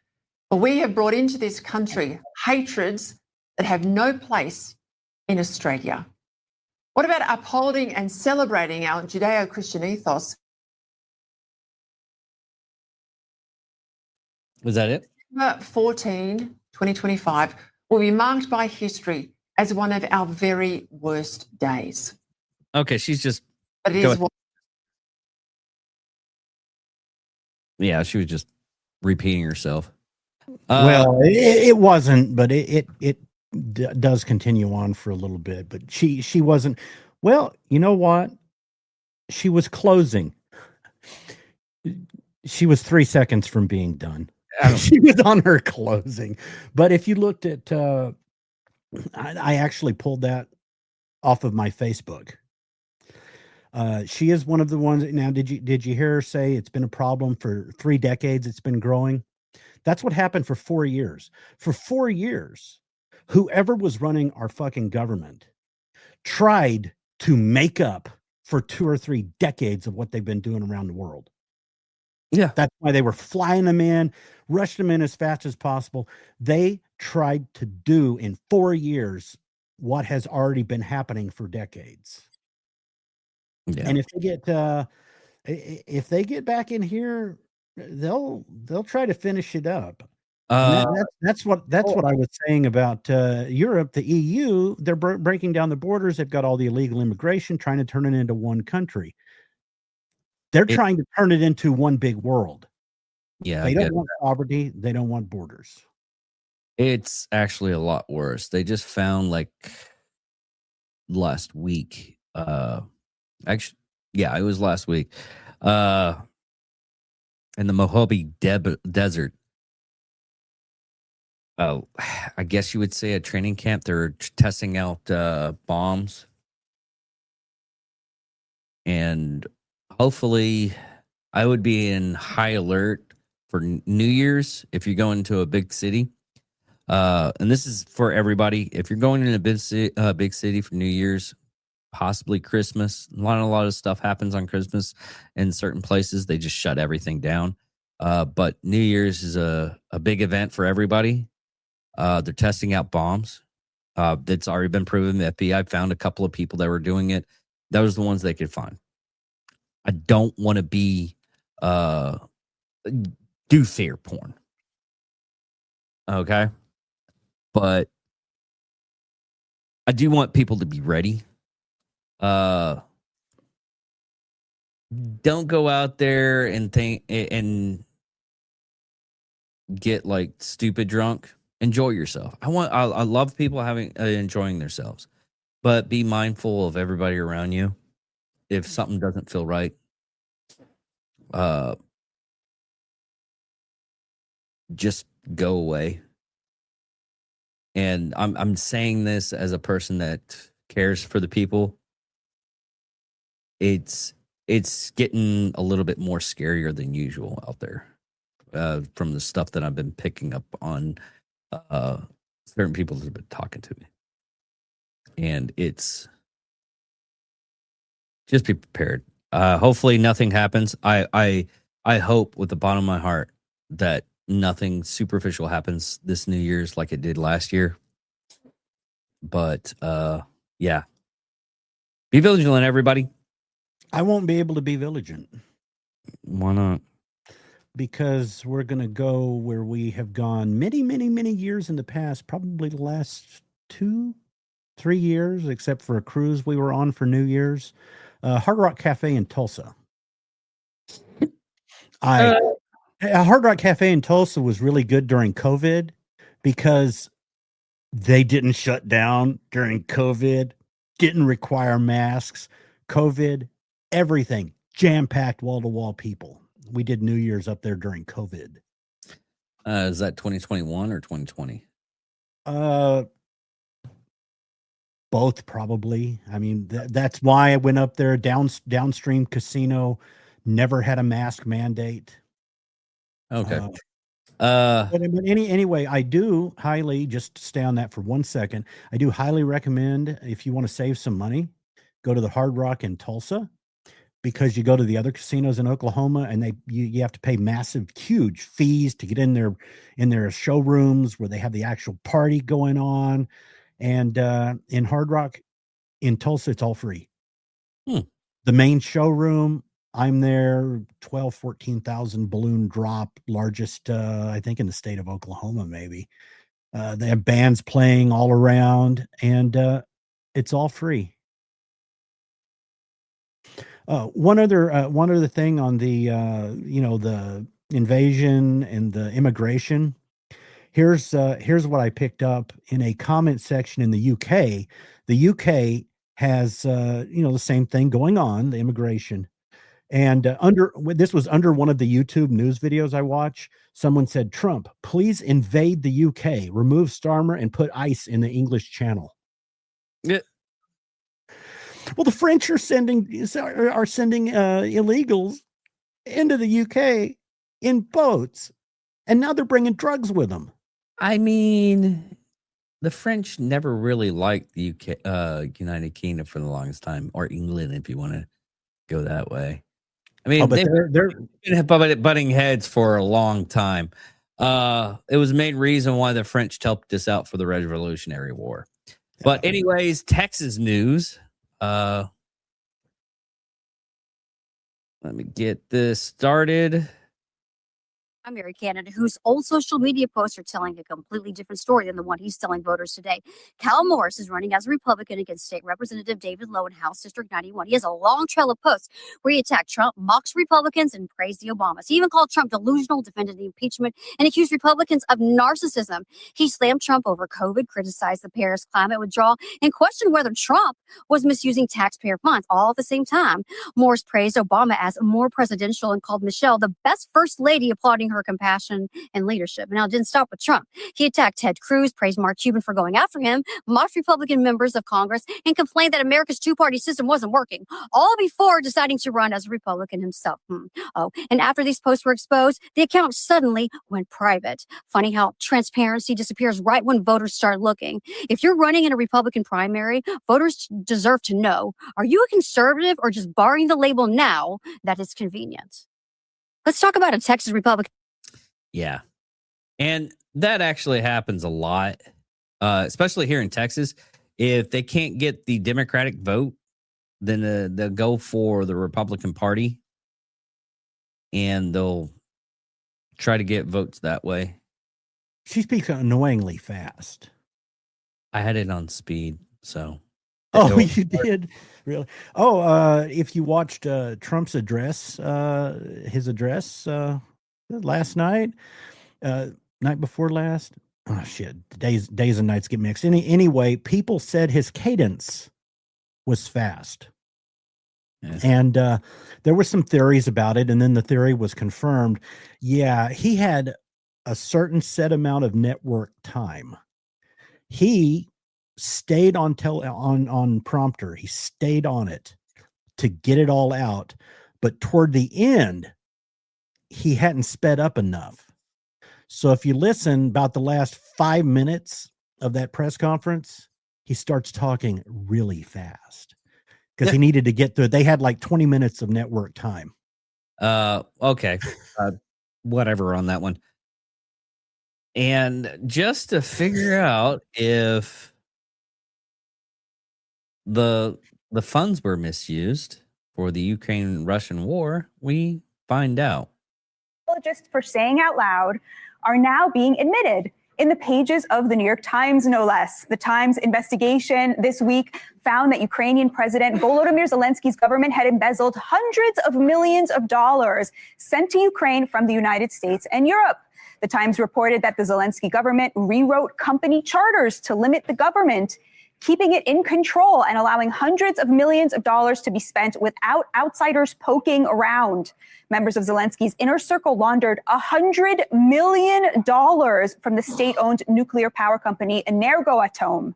But we have brought into this country hatreds that have no place in Australia. What about upholding and celebrating our Judeo-Christian ethos? Was that it? September 14, 2025 will be marked by history as one of our very worst days. Okay, she's just. But it Go is ahead. what Yeah, she was just repeating herself. Well, it wasn't, but it does continue on for a little bit. But she wasn't. Well, you know what? She was closing. She was 3 seconds from being done. She was on her closing. But if you looked at, I actually pulled that off of my Facebook. She is one of the ones. Now, did you hear her say it's been a problem for 3 decades? It's been growing. That's what happened for 4 years. For 4 years, whoever was running our fucking government tried to make up for 2 or 3 decades of what they've been doing around the world. Yeah. That's why they were flying them in, rushing them in as fast as possible. They tried to do in 4 years what has already been happening for decades. Yeah. And if they get back in here, they'll try to finish it up. That's what I was saying about Europe, the EU. They're breaking down the borders. They've got all the illegal immigration, trying to turn it into one country. They're trying to turn it into one big world. Yeah, They don't want poverty. They don't want borders. it's actually a lot worse. They just found like last week. Actually, yeah, it was last week. In the Mojave Desert. Oh, I guess you would say a training camp. They're testing out bombs, and hopefully, I would be in high alert for New Year's if you're going to a big city. And this is for everybody. If you're going in a big city for New Year's, possibly Christmas, a lot of stuff happens on Christmas in certain places. They just shut everything down. But New Year's is a big event for everybody. They're testing out bombs. That's already been proven. The FBI found a couple of people that were doing it. That was the ones they could find. I don't want to be do fear porn. Okay. But I do want people to be ready. Don't go out there and think and get like stupid drunk. Enjoy yourself. I love people enjoying themselves, but be mindful of everybody around you. If something doesn't feel right, just go away. And I'm saying this as a person that cares for the people. It's getting a little bit more scarier than usual out there, from the stuff that I've been picking up on certain people that have been talking to me. And it's just be prepared. Hopefully nothing happens. I hope with the bottom of my heart that nothing superficial happens this New Year's like it did last year. But yeah. Be vigilant, everybody. I won't be able to be vigilant. Why not? Because we're going to go where we have gone many, many, many years in the past, probably the last 2-3 years, except for a cruise we were on for New Year's. Hard Rock Cafe in Tulsa. Hard Rock Cafe in Tulsa was really good during COVID because they didn't shut down during COVID, didn't require masks, COVID, everything, jam-packed wall-to-wall people. We did New Year's up there during COVID. Is that 2021 or 2020? Both probably. I mean, that's why I went up there. Downstream Casino never had a mask mandate. Okay. But anyway, I do highly, just to stay on that for 1 second, I do highly recommend, if you want to save some money, go to the Hard Rock in Tulsa, because you go to the other casinos in Oklahoma and you have to pay massive, huge fees to get in their showrooms where they have the actual party going on. And in Hard Rock in Tulsa, it's all free. The main showroom, I'm there, 14,000 balloon drop, largest, I think, in the state of Oklahoma, maybe. They have bands playing all around, and it's all free. One other thing on the the invasion and the immigration. Here's what I picked up in a comment section in the UK. The UK has the same thing going on, the immigration. And this was under one of the YouTube news videos I watch. Someone said, "Trump, please invade the UK, remove Starmer, and put ICE in the English Channel." Yeah. Well, the French are sending illegals into the UK in boats, and now they're bringing drugs with them. I mean, the French never really liked the UK, United Kingdom for the longest time, or England, if you want to go that way. I mean, but they're been butting heads for a long time. It was the main reason why the French helped us out for the Revolutionary War. But anyways, Texas news. Let me get this started. Primary candidate whose old social media posts are telling a completely different story than the one he's telling voters today. Cal Morris is running as a Republican against State Representative David Lowe in House District 91. He has a long trail of posts where he attacked Trump, mocks Republicans, and praised the Obamas. He even called Trump delusional, defended the impeachment, and accused Republicans of narcissism. He slammed Trump over COVID, criticized the Paris climate withdrawal, and questioned whether Trump was misusing taxpayer funds all at the same time. Morris praised Obama as more presidential and called Michelle the best first lady, applauding her compassion and leadership. Now, it didn't stop with Trump. He attacked Ted Cruz, praised Mark Cuban for going after him, mocked Republican members of Congress, and complained that America's two-party system wasn't working, all before deciding to run as a Republican himself. And after these posts were exposed, the account suddenly went private. Funny how transparency disappears right when voters start looking. If you're running in a Republican primary, voters deserve to know, are you a conservative or just borrowing the label now that is convenient? Let's talk about a Texas Republican. Yeah. And that actually happens a lot, especially here in Texas. If they can't get the Democratic vote, then they'll go for the Republican Party and they'll try to get votes that way. She speaks annoyingly fast. I had it on speed, so. Oh, you did? Really? Oh, if you watched Trump's address, his address last night, night before last. Oh shit, days and nights get mixed. Anyway, people said his cadence was fast. Yes. And there were some theories about it, and then the theory was confirmed. Yeah, he had a certain set amount of network time. He stayed on prompter. He stayed on it to get it all out, but toward the end, he hadn't sped up enough. So if you listen about the last 5 minutes of that press conference, he starts talking really fast because he needed to get through. They had like 20 minutes of network time. Okay. Whatever on that one. And just to figure out if the funds were misused for the Ukraine-Russian war, we find out. Just for saying out loud are now being admitted in the pages of the New York Times, no less. The Times investigation this week found that Ukrainian President Volodymyr Zelensky's government had embezzled hundreds of millions of dollars sent to Ukraine from the United States and Europe. The Times reported that the Zelensky government rewrote company charters to limit the government, keeping it in control and allowing hundreds of millions of dollars to be spent without outsiders poking around. Members of Zelensky's inner circle laundered $100 million from the state-owned nuclear power company Energoatom.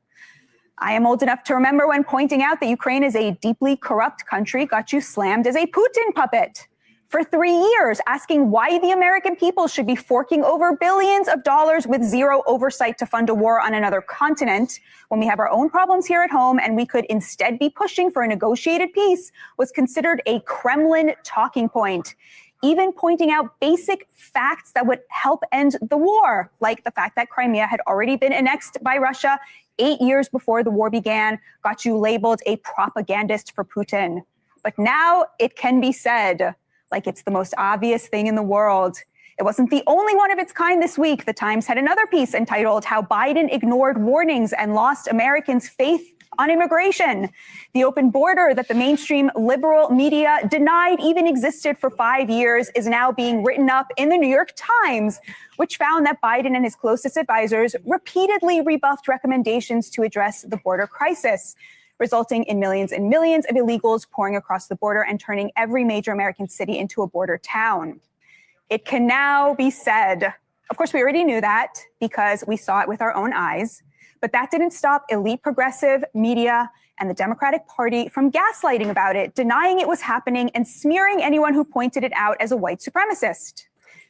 I am old enough to remember when pointing out that Ukraine is a deeply corrupt country got you slammed as a Putin puppet. For 3 years, asking why the American people should be forking over billions of dollars with zero oversight to fund a war on another continent when we have our own problems here at home and we could instead be pushing for a negotiated peace was considered a Kremlin talking point. Even pointing out basic facts that would help end the war, like the fact that Crimea had already been annexed by Russia 8 years before the war began, got you labeled a propagandist for Putin. But now it can be said, like it's the most obvious thing in the world. It wasn't the only one of its kind this week. The Times had another piece entitled How Biden Ignored Warnings and Lost Americans' Faith on immigration. The open border that the mainstream liberal media denied even existed for 5 years is now being written up in the New York Times, which found that Biden and his closest advisors repeatedly rebuffed recommendations to address the border crisis, resulting in millions and millions of illegals pouring across the border and turning every major American city into a border town. It can now be said, of course, we already knew that because we saw it with our own eyes, but that didn't stop elite progressive media and the Democratic Party from gaslighting about it, denying it was happening and smearing anyone who pointed it out as a white supremacist.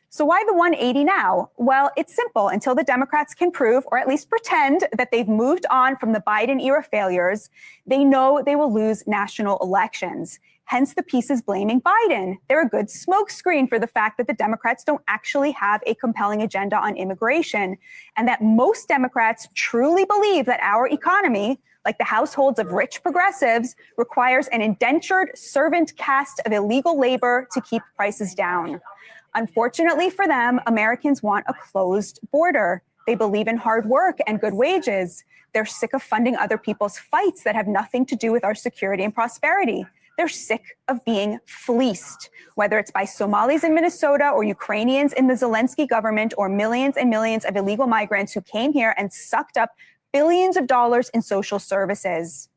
So why the 180 now? Well, it's simple. Until the Democrats can prove, or at least pretend, that they've moved on from the Biden era failures, they know they will lose national elections. Hence the pieces blaming Biden. They're a good smokescreen for the fact that the Democrats don't actually have a compelling agenda on immigration, and that most Democrats truly believe that our economy, like the households of rich progressives, requires an indentured servant caste of illegal labor to keep prices down. Unfortunately for them, Americans want a closed border. They believe in hard work and good wages. They're sick of funding other people's fights that have nothing to do with our security and prosperity. They're sick of being fleeced, whether it's by Somalis in Minnesota or Ukrainians in the Zelensky government or millions and millions of illegal migrants who came here and sucked up billions of dollars in social services.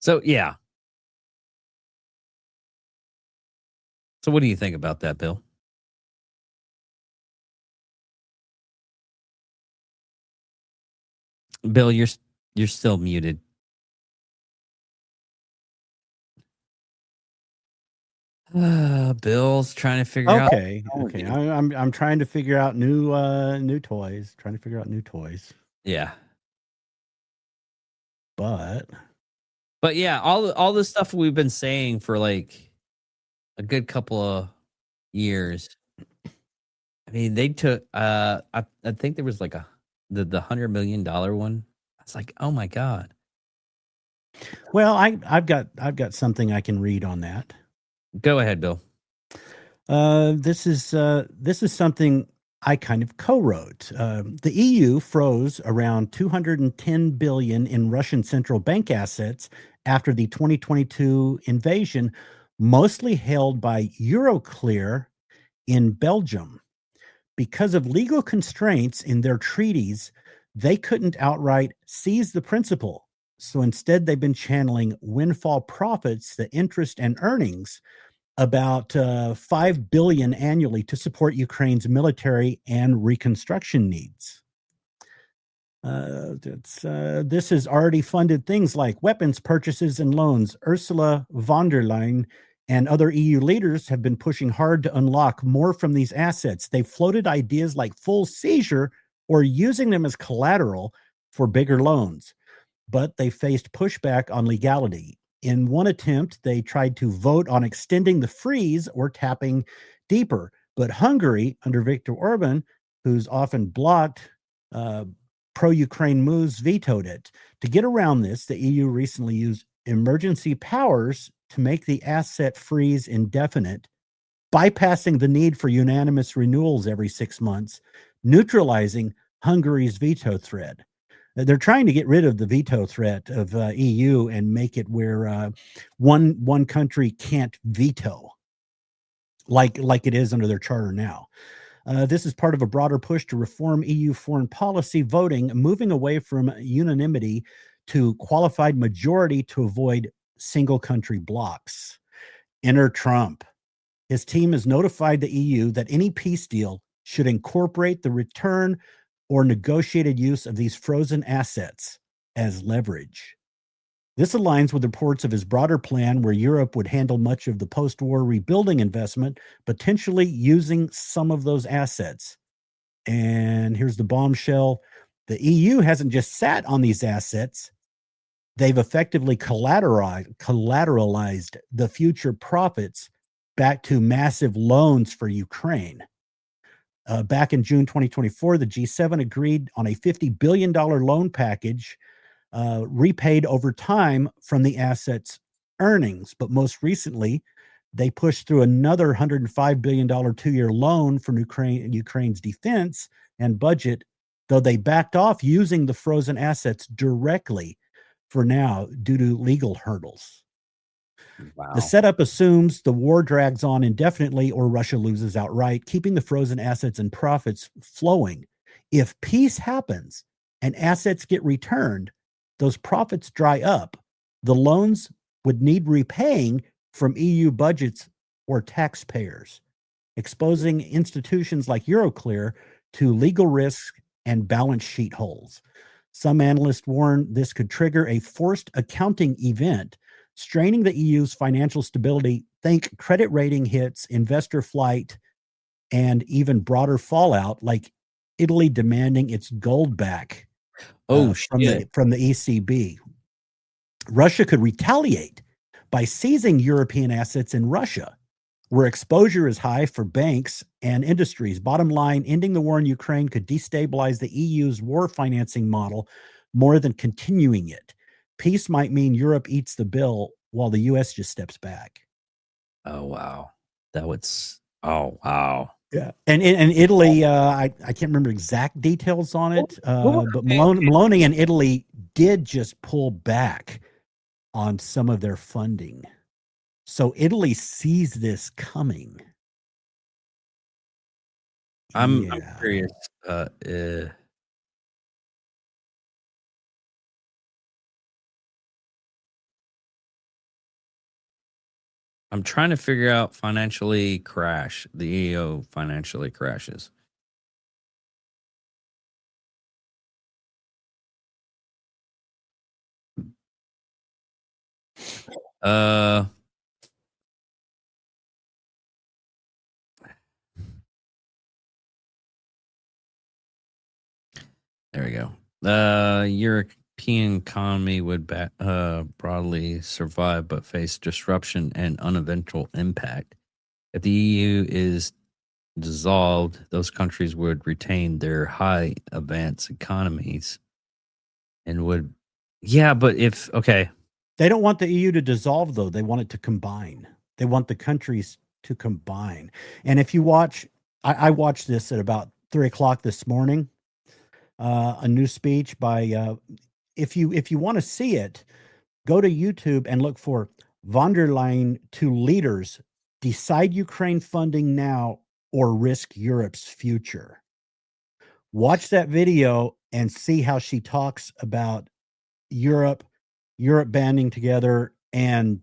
So, yeah. So what do you think about that, Bill? Bill, you're still muted. Bill's trying to figure out. Okay. I'm trying to figure out new toys. Trying to figure out new toys. Yeah. But yeah, all the stuff we've been saying for like a good couple of years. I mean, they took I think there was like the $100 million one. I was like, oh my God. Well, I've got something I can read on that. Go ahead, Bill. This is something I kind of co-wrote. The EU froze around 210 billion in Russian central bank assets after the 2022 invasion, mostly held by Euroclear in Belgium. Because of legal constraints in their treaties, they couldn't outright seize the principal. So instead, they've been channeling windfall profits, the interest and earnings, about 5 billion annually to support Ukraine's military and reconstruction needs. This has already funded things like weapons purchases and loans. Ursula von der Leyen and other EU leaders have been pushing hard to unlock more from these assets. They've floated ideas like full seizure or using them as collateral for bigger loans, but they faced pushback on legality. In one attempt, they tried to vote on extending the freeze or tapping deeper, but Hungary, under Viktor Orban, who's often blocked pro-Ukraine moves, vetoed it. To get around this, the EU recently used emergency powers to make the asset freeze indefinite, bypassing the need for unanimous renewals every 6 months, neutralizing Hungary's veto threat. They're trying to get rid of the veto threat of EU and make it where one country can't veto, like it is under their charter now. This is part of a broader push to reform EU foreign policy voting, moving away from unanimity to qualified majority to avoid single country blocks. Enter Trump. His team has notified the EU that any peace deal should incorporate the return or negotiated use of these frozen assets as leverage. This aligns with reports of his broader plan where Europe would handle much of the post-war rebuilding investment, potentially using some of those assets. And here's the bombshell. The EU hasn't just sat on these assets. They've effectively collateralized the future profits back to massive loans for Ukraine. Back in June 2024, the G7 agreed on a $50 billion loan package repaid over time from the assets' earnings. But most recently, they pushed through another $105 billion two-year loan for Ukraine's defense and budget, though they backed off using the frozen assets directly for now due to legal hurdles. Wow. The setup assumes the war drags on indefinitely or Russia loses outright, keeping the frozen assets and profits flowing. If peace happens and assets get returned, those profits dry up. The loans would need repaying from EU budgets or taxpayers, exposing institutions like Euroclear to legal risks and balance sheet holes. Some analysts warn this could trigger a forced accounting event, straining the EU's financial stability. Think credit rating hits, investor flight, and even broader fallout, like Italy demanding its gold back from the ECB. Russia could retaliate by seizing European assets in Russia, where exposure is high for banks and industries. Bottom line, ending the war in Ukraine could destabilize the EU's war financing model more than continuing it. Peace might mean Europe eats the bill while the US just steps back. Oh, wow. Oh, wow. Yeah. And Italy, I can't remember exact details on it, but Maloney and Italy did just pull back on some of their funding. So Italy sees this coming. I'm curious. I'm trying to figure out financially crash. The EU financially crashes. There we go. European economy would broadly survive, but face disruption and uneventful impact. If the EU is dissolved, those countries would retain their high advanced economies and would, They don't want the EU to dissolve, though. They want it to combine. They want the countries to combine. And if you watch, I watched this at about 3:00 this morning. A new speech by if you want to see it, go to YouTube and look for von der Leyen to leaders, decide Ukraine funding now or risk Europe's future. Watch that video and see how she talks about Europe banding together and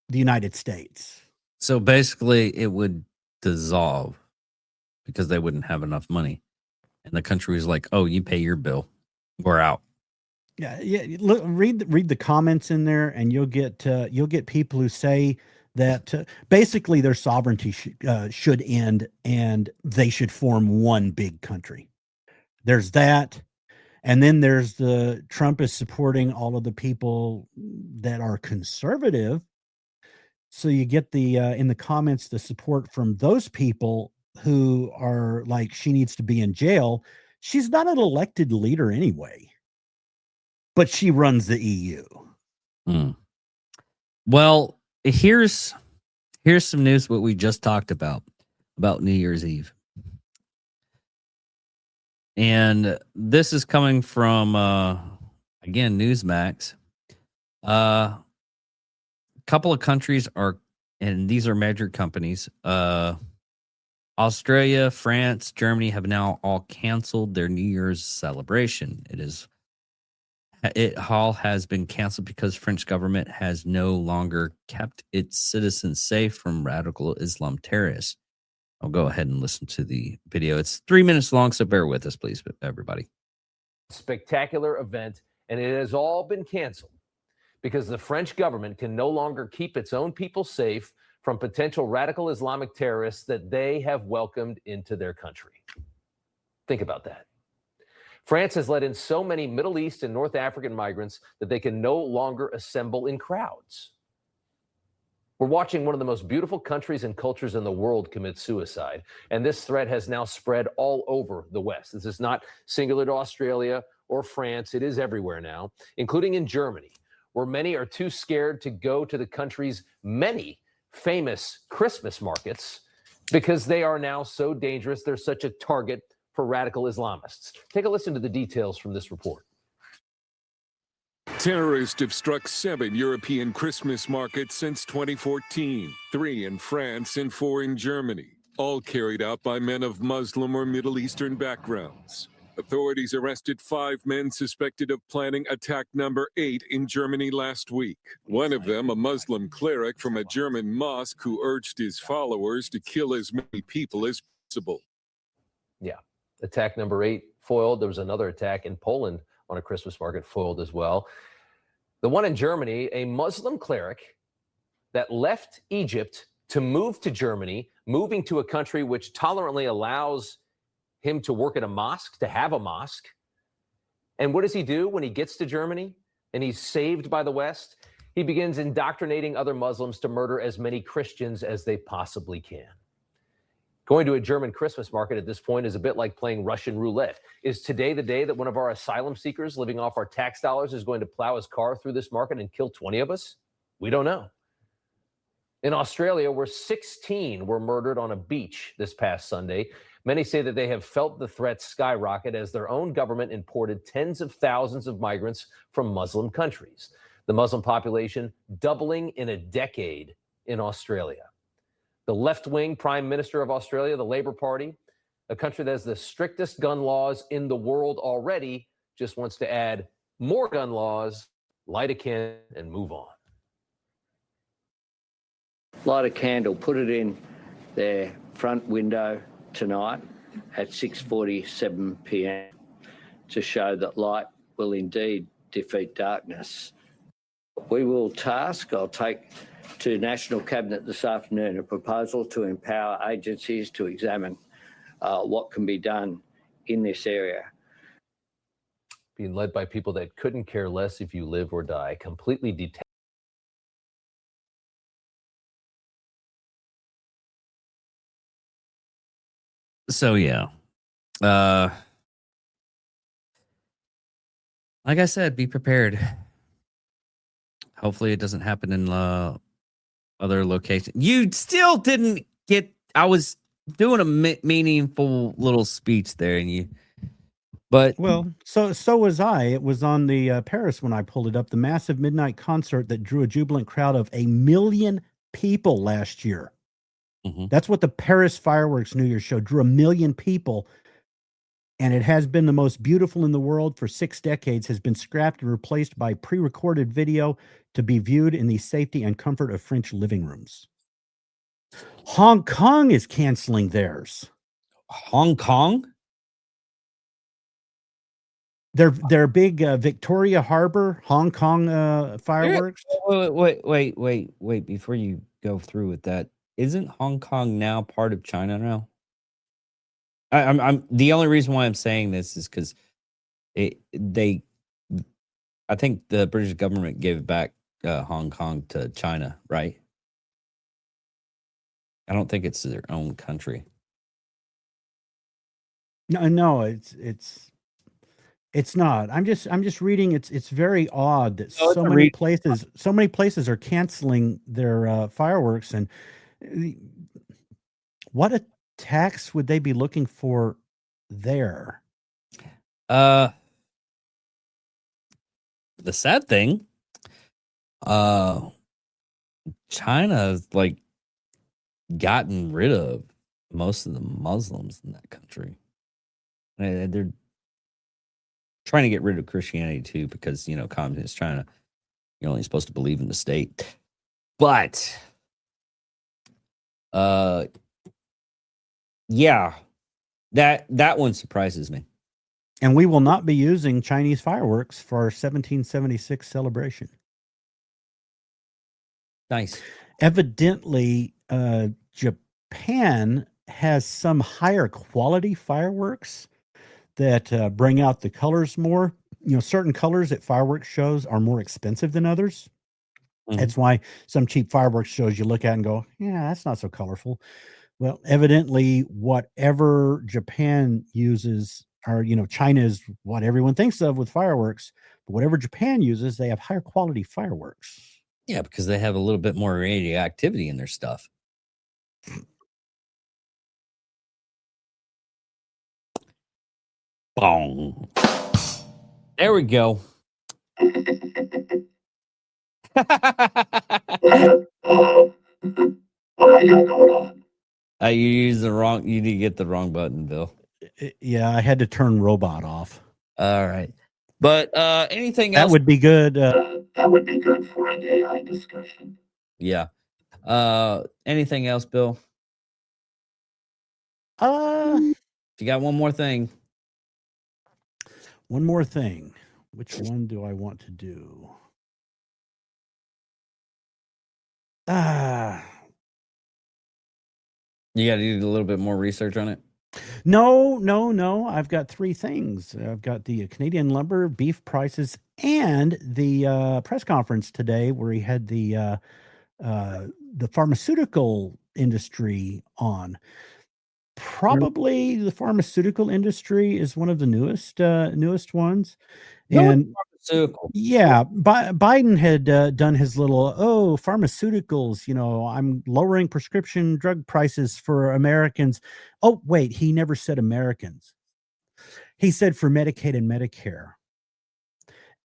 the United States. So basically it would dissolve because they wouldn't have enough money. And the country was like, "Oh, you pay your bill, we're out." Yeah. Look, read the comments in there, and you'll get people who say that basically their sovereignty should end, and they should form one big country. There's that, and then there's the Trump is supporting all of the people that are conservative. So you get the in the comments the support from those people who are like, she needs to be in jail. She's not an elected leader anyway, but she runs the EU. Well, here's some news what we just talked about New Year's Eve. And this is coming from again Newsmax. A couple of countries are, and these are major companies, Australia, France, Germany have now all canceled their New Year's celebration. It all has been canceled because French government has no longer kept its citizens safe from radical Islam terrorists. I'll go ahead and listen to the video. It's 3 minutes long, so bear with us, please, everybody. Spectacular event, and it has all been canceled because the French government can no longer keep its own people safe from potential radical Islamic terrorists that they have welcomed into their country. Think about that. France has let in so many Middle East and North African migrants that they can no longer assemble in crowds. We're watching one of the most beautiful countries and cultures in the world commit suicide, and this threat has now spread all over the West. This is not singular to Australia or France. It is everywhere now, including in Germany, where many are too scared to go to the country's many famous Christmas markets because they are now so dangerous. They're such a target for radical Islamists. Take a listen to the details from this report. Terrorists have struck 7 European Christmas markets since 2014, 3 in France and 4 in Germany, all carried out by men of Muslim or Middle Eastern backgrounds. Authorities arrested 5 men suspected of planning attack number 8 in Germany last week. One of them, a Muslim cleric from a German mosque who urged his followers to kill as many people as possible. Yeah, attack number 8 foiled. There was another attack in Poland on a Christmas market foiled as well. The one in Germany, a Muslim cleric that left Egypt to move to Germany, moving to a country which tolerantly allows him to work at a mosque, to have a mosque. And what does he do when he gets to Germany and he's saved by the West? He begins indoctrinating other Muslims to murder as many Christians as they possibly can. Going to a German Christmas market at this point is a bit like playing Russian roulette. Is today the day that one of our asylum seekers living off our tax dollars is going to plow his car through this market and kill 20 of us? We don't know. In Australia, where 16 were murdered on a beach this past Sunday, many say that they have felt the threat skyrocket as their own government imported tens of thousands of migrants from Muslim countries. The Muslim population doubling in a decade in Australia. The left-wing Prime Minister of Australia, the Labor Party, a country that has the strictest gun laws in the world already, just wants to add more gun laws, light a candle, and move on. Light a candle, put it in their front window tonight at 6:47 p.m. to show that light will indeed defeat darkness. We will I'll take to National Cabinet this afternoon a proposal to empower agencies to examine what can be done in this area. Being led by people that couldn't care less if you live or die, completely detached. So yeah, like I said, be prepared. Hopefully it doesn't happen in other locations. You still didn't get, I was doing a meaningful little speech there and well, so was I. It was on the Paris when I pulled it up, the massive midnight concert that drew a jubilant crowd of 1 million people last year. That's what the Paris fireworks New Year's show drew, 1 million people. And it has been the most beautiful in the world for 6 decades, has been scrapped and replaced by pre-recorded video to be viewed in the safety and comfort of French living rooms. Hong Kong is canceling theirs. Hong Kong? Their big Victoria Harbor, Hong Kong fireworks. Wait, before you go through with that, isn't Hong Kong now part of China now? I'm the only reason why I'm saying this is because I think the British government gave back Hong Kong to China, right? I don't think it's their own country. No, it's not. I'm just reading. It's very odd that so many places are canceling their fireworks. And what a tax would they be looking for there? The sad thing, China's like gotten rid of most of the Muslims in that country. They're trying to get rid of Christianity too, because communist China, you're only supposed to believe in the state. But yeah, that one surprises me. And we will not be using Chinese fireworks for our 1776 celebration. Nice. Evidently, Japan has some higher quality fireworks that bring out the colors more. Certain colors at fireworks shows are more expensive than others. That's why some cheap fireworks shows you look at and go, yeah, that's not so colorful. Well, evidently, whatever Japan uses, or China is what everyone thinks of with fireworks, but whatever Japan uses, they have higher quality fireworks. Yeah, because they have a little bit more radioactivity in their stuff. Bong. There we go. You use the wrong. You need to get the wrong button, Bill. Yeah, I had to turn robot off. All right, but anything That else? would be good. That would be good for an AI discussion. Yeah. Anything else, Bill? You got one more thing. One more thing. Which one do I want to do? You got to do a little bit more research on it. No. I've got three things. I've got the Canadian lumber, beef prices, and the press conference today where he had the pharmaceutical industry on. Probably the pharmaceutical industry is one of the newest ones. And pharmaceutical. Yeah, Biden had done his little, pharmaceuticals, I'm lowering prescription drug prices for Americans. Oh, wait, he never said Americans. He said for Medicaid and Medicare.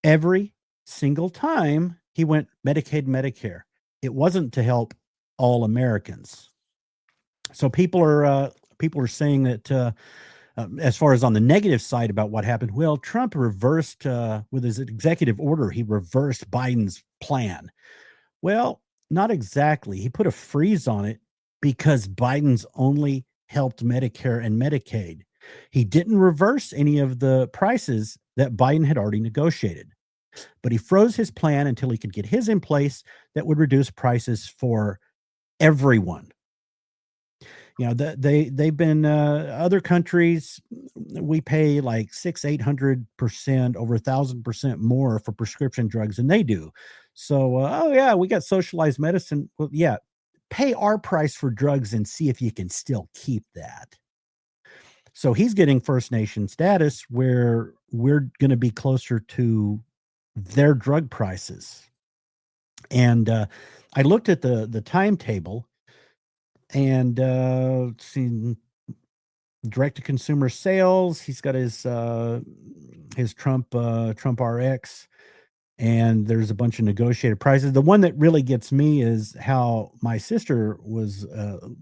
Every single time he went Medicaid, Medicare. It wasn't to help all Americans. So people are saying that as far as on the negative side about what happened, well, Trump reversed with his executive order. He reversed Biden's plan. Well, not exactly. He put a freeze on it because Biden's only helped Medicare and Medicaid. He didn't reverse any of the prices that Biden had already negotiated, but he froze his plan until he could get his in place that would reduce prices for everyone. They've been other countries. We pay like 600-800%, over 1,000% more for prescription drugs than they do. So, we got socialized medicine. Well, yeah, pay our price for drugs and see if you can still keep that. So he's getting First Nation status where we're going to be closer to their drug prices. And I looked at the timetable. And see, direct to consumer sales. He's got his Trump RX, and there's a bunch of negotiated prices. The one that really gets me is how my sister was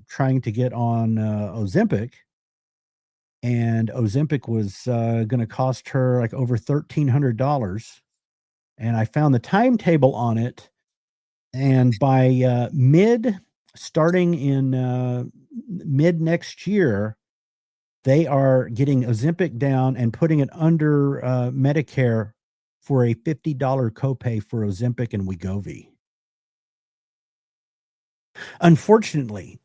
trying to get on Ozempic, and Ozempic was going to cost her like over $1,300. And I found the timetable on it, and by starting in mid next year, they are getting Ozempic down and putting it under Medicare for a $50 copay for Ozempic and Wegovy. Unfortunately,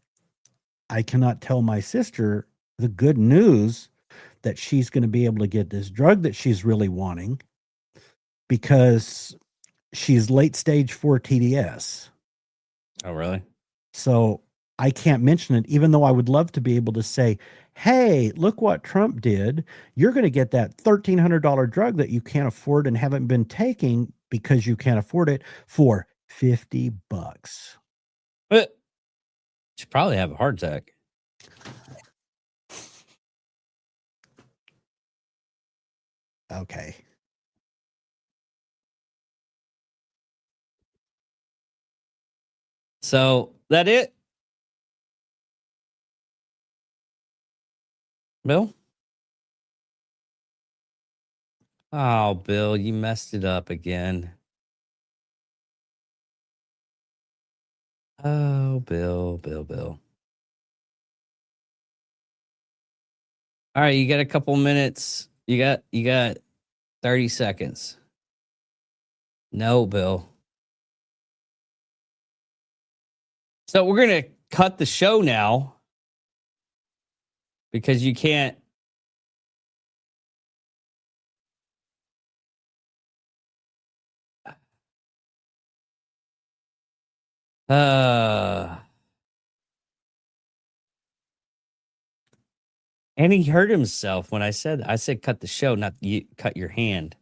I cannot tell my sister the good news that she's going to be able to get this drug that she's really wanting because she's late stage 4 TDS. Oh, really? So I can't mention it, even though I would love to be able to say, hey, look what Trump did. You're going to get that $1,300 drug that you can't afford and haven't been taking because you can't afford it for $50. But should probably have a heart attack. Okay. So that it? Bill? Oh, Bill, you messed it up again. Oh, Bill. All right, you got a couple minutes. You got 30 seconds. No, Bill. So we're going to cut the show now because you can't. And he hurt himself when I said cut the show, not you cut your hand.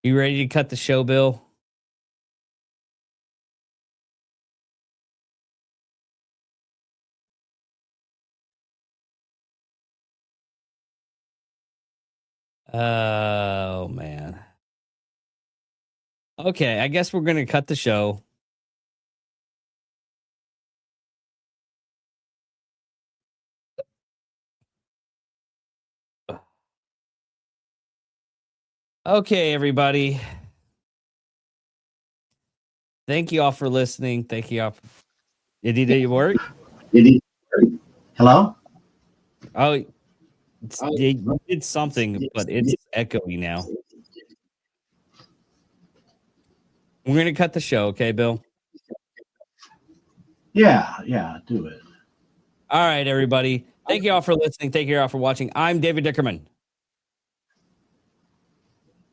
You ready to cut the show, Bill? Oh, man. Okay, I guess we're going to cut the show. Okay, everybody. Thank you all for listening. Thank you all. Did it work? Hello? Oh, you did something, but it's echoey now. We're going to cut the show, okay, Bill? Yeah, do it. All right, everybody. Thank you all for listening. Thank you all for watching. I'm David Dickerman.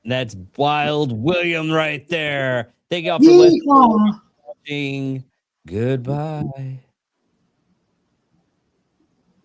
That's Wild William right there. Thank you all for listening. Goodbye.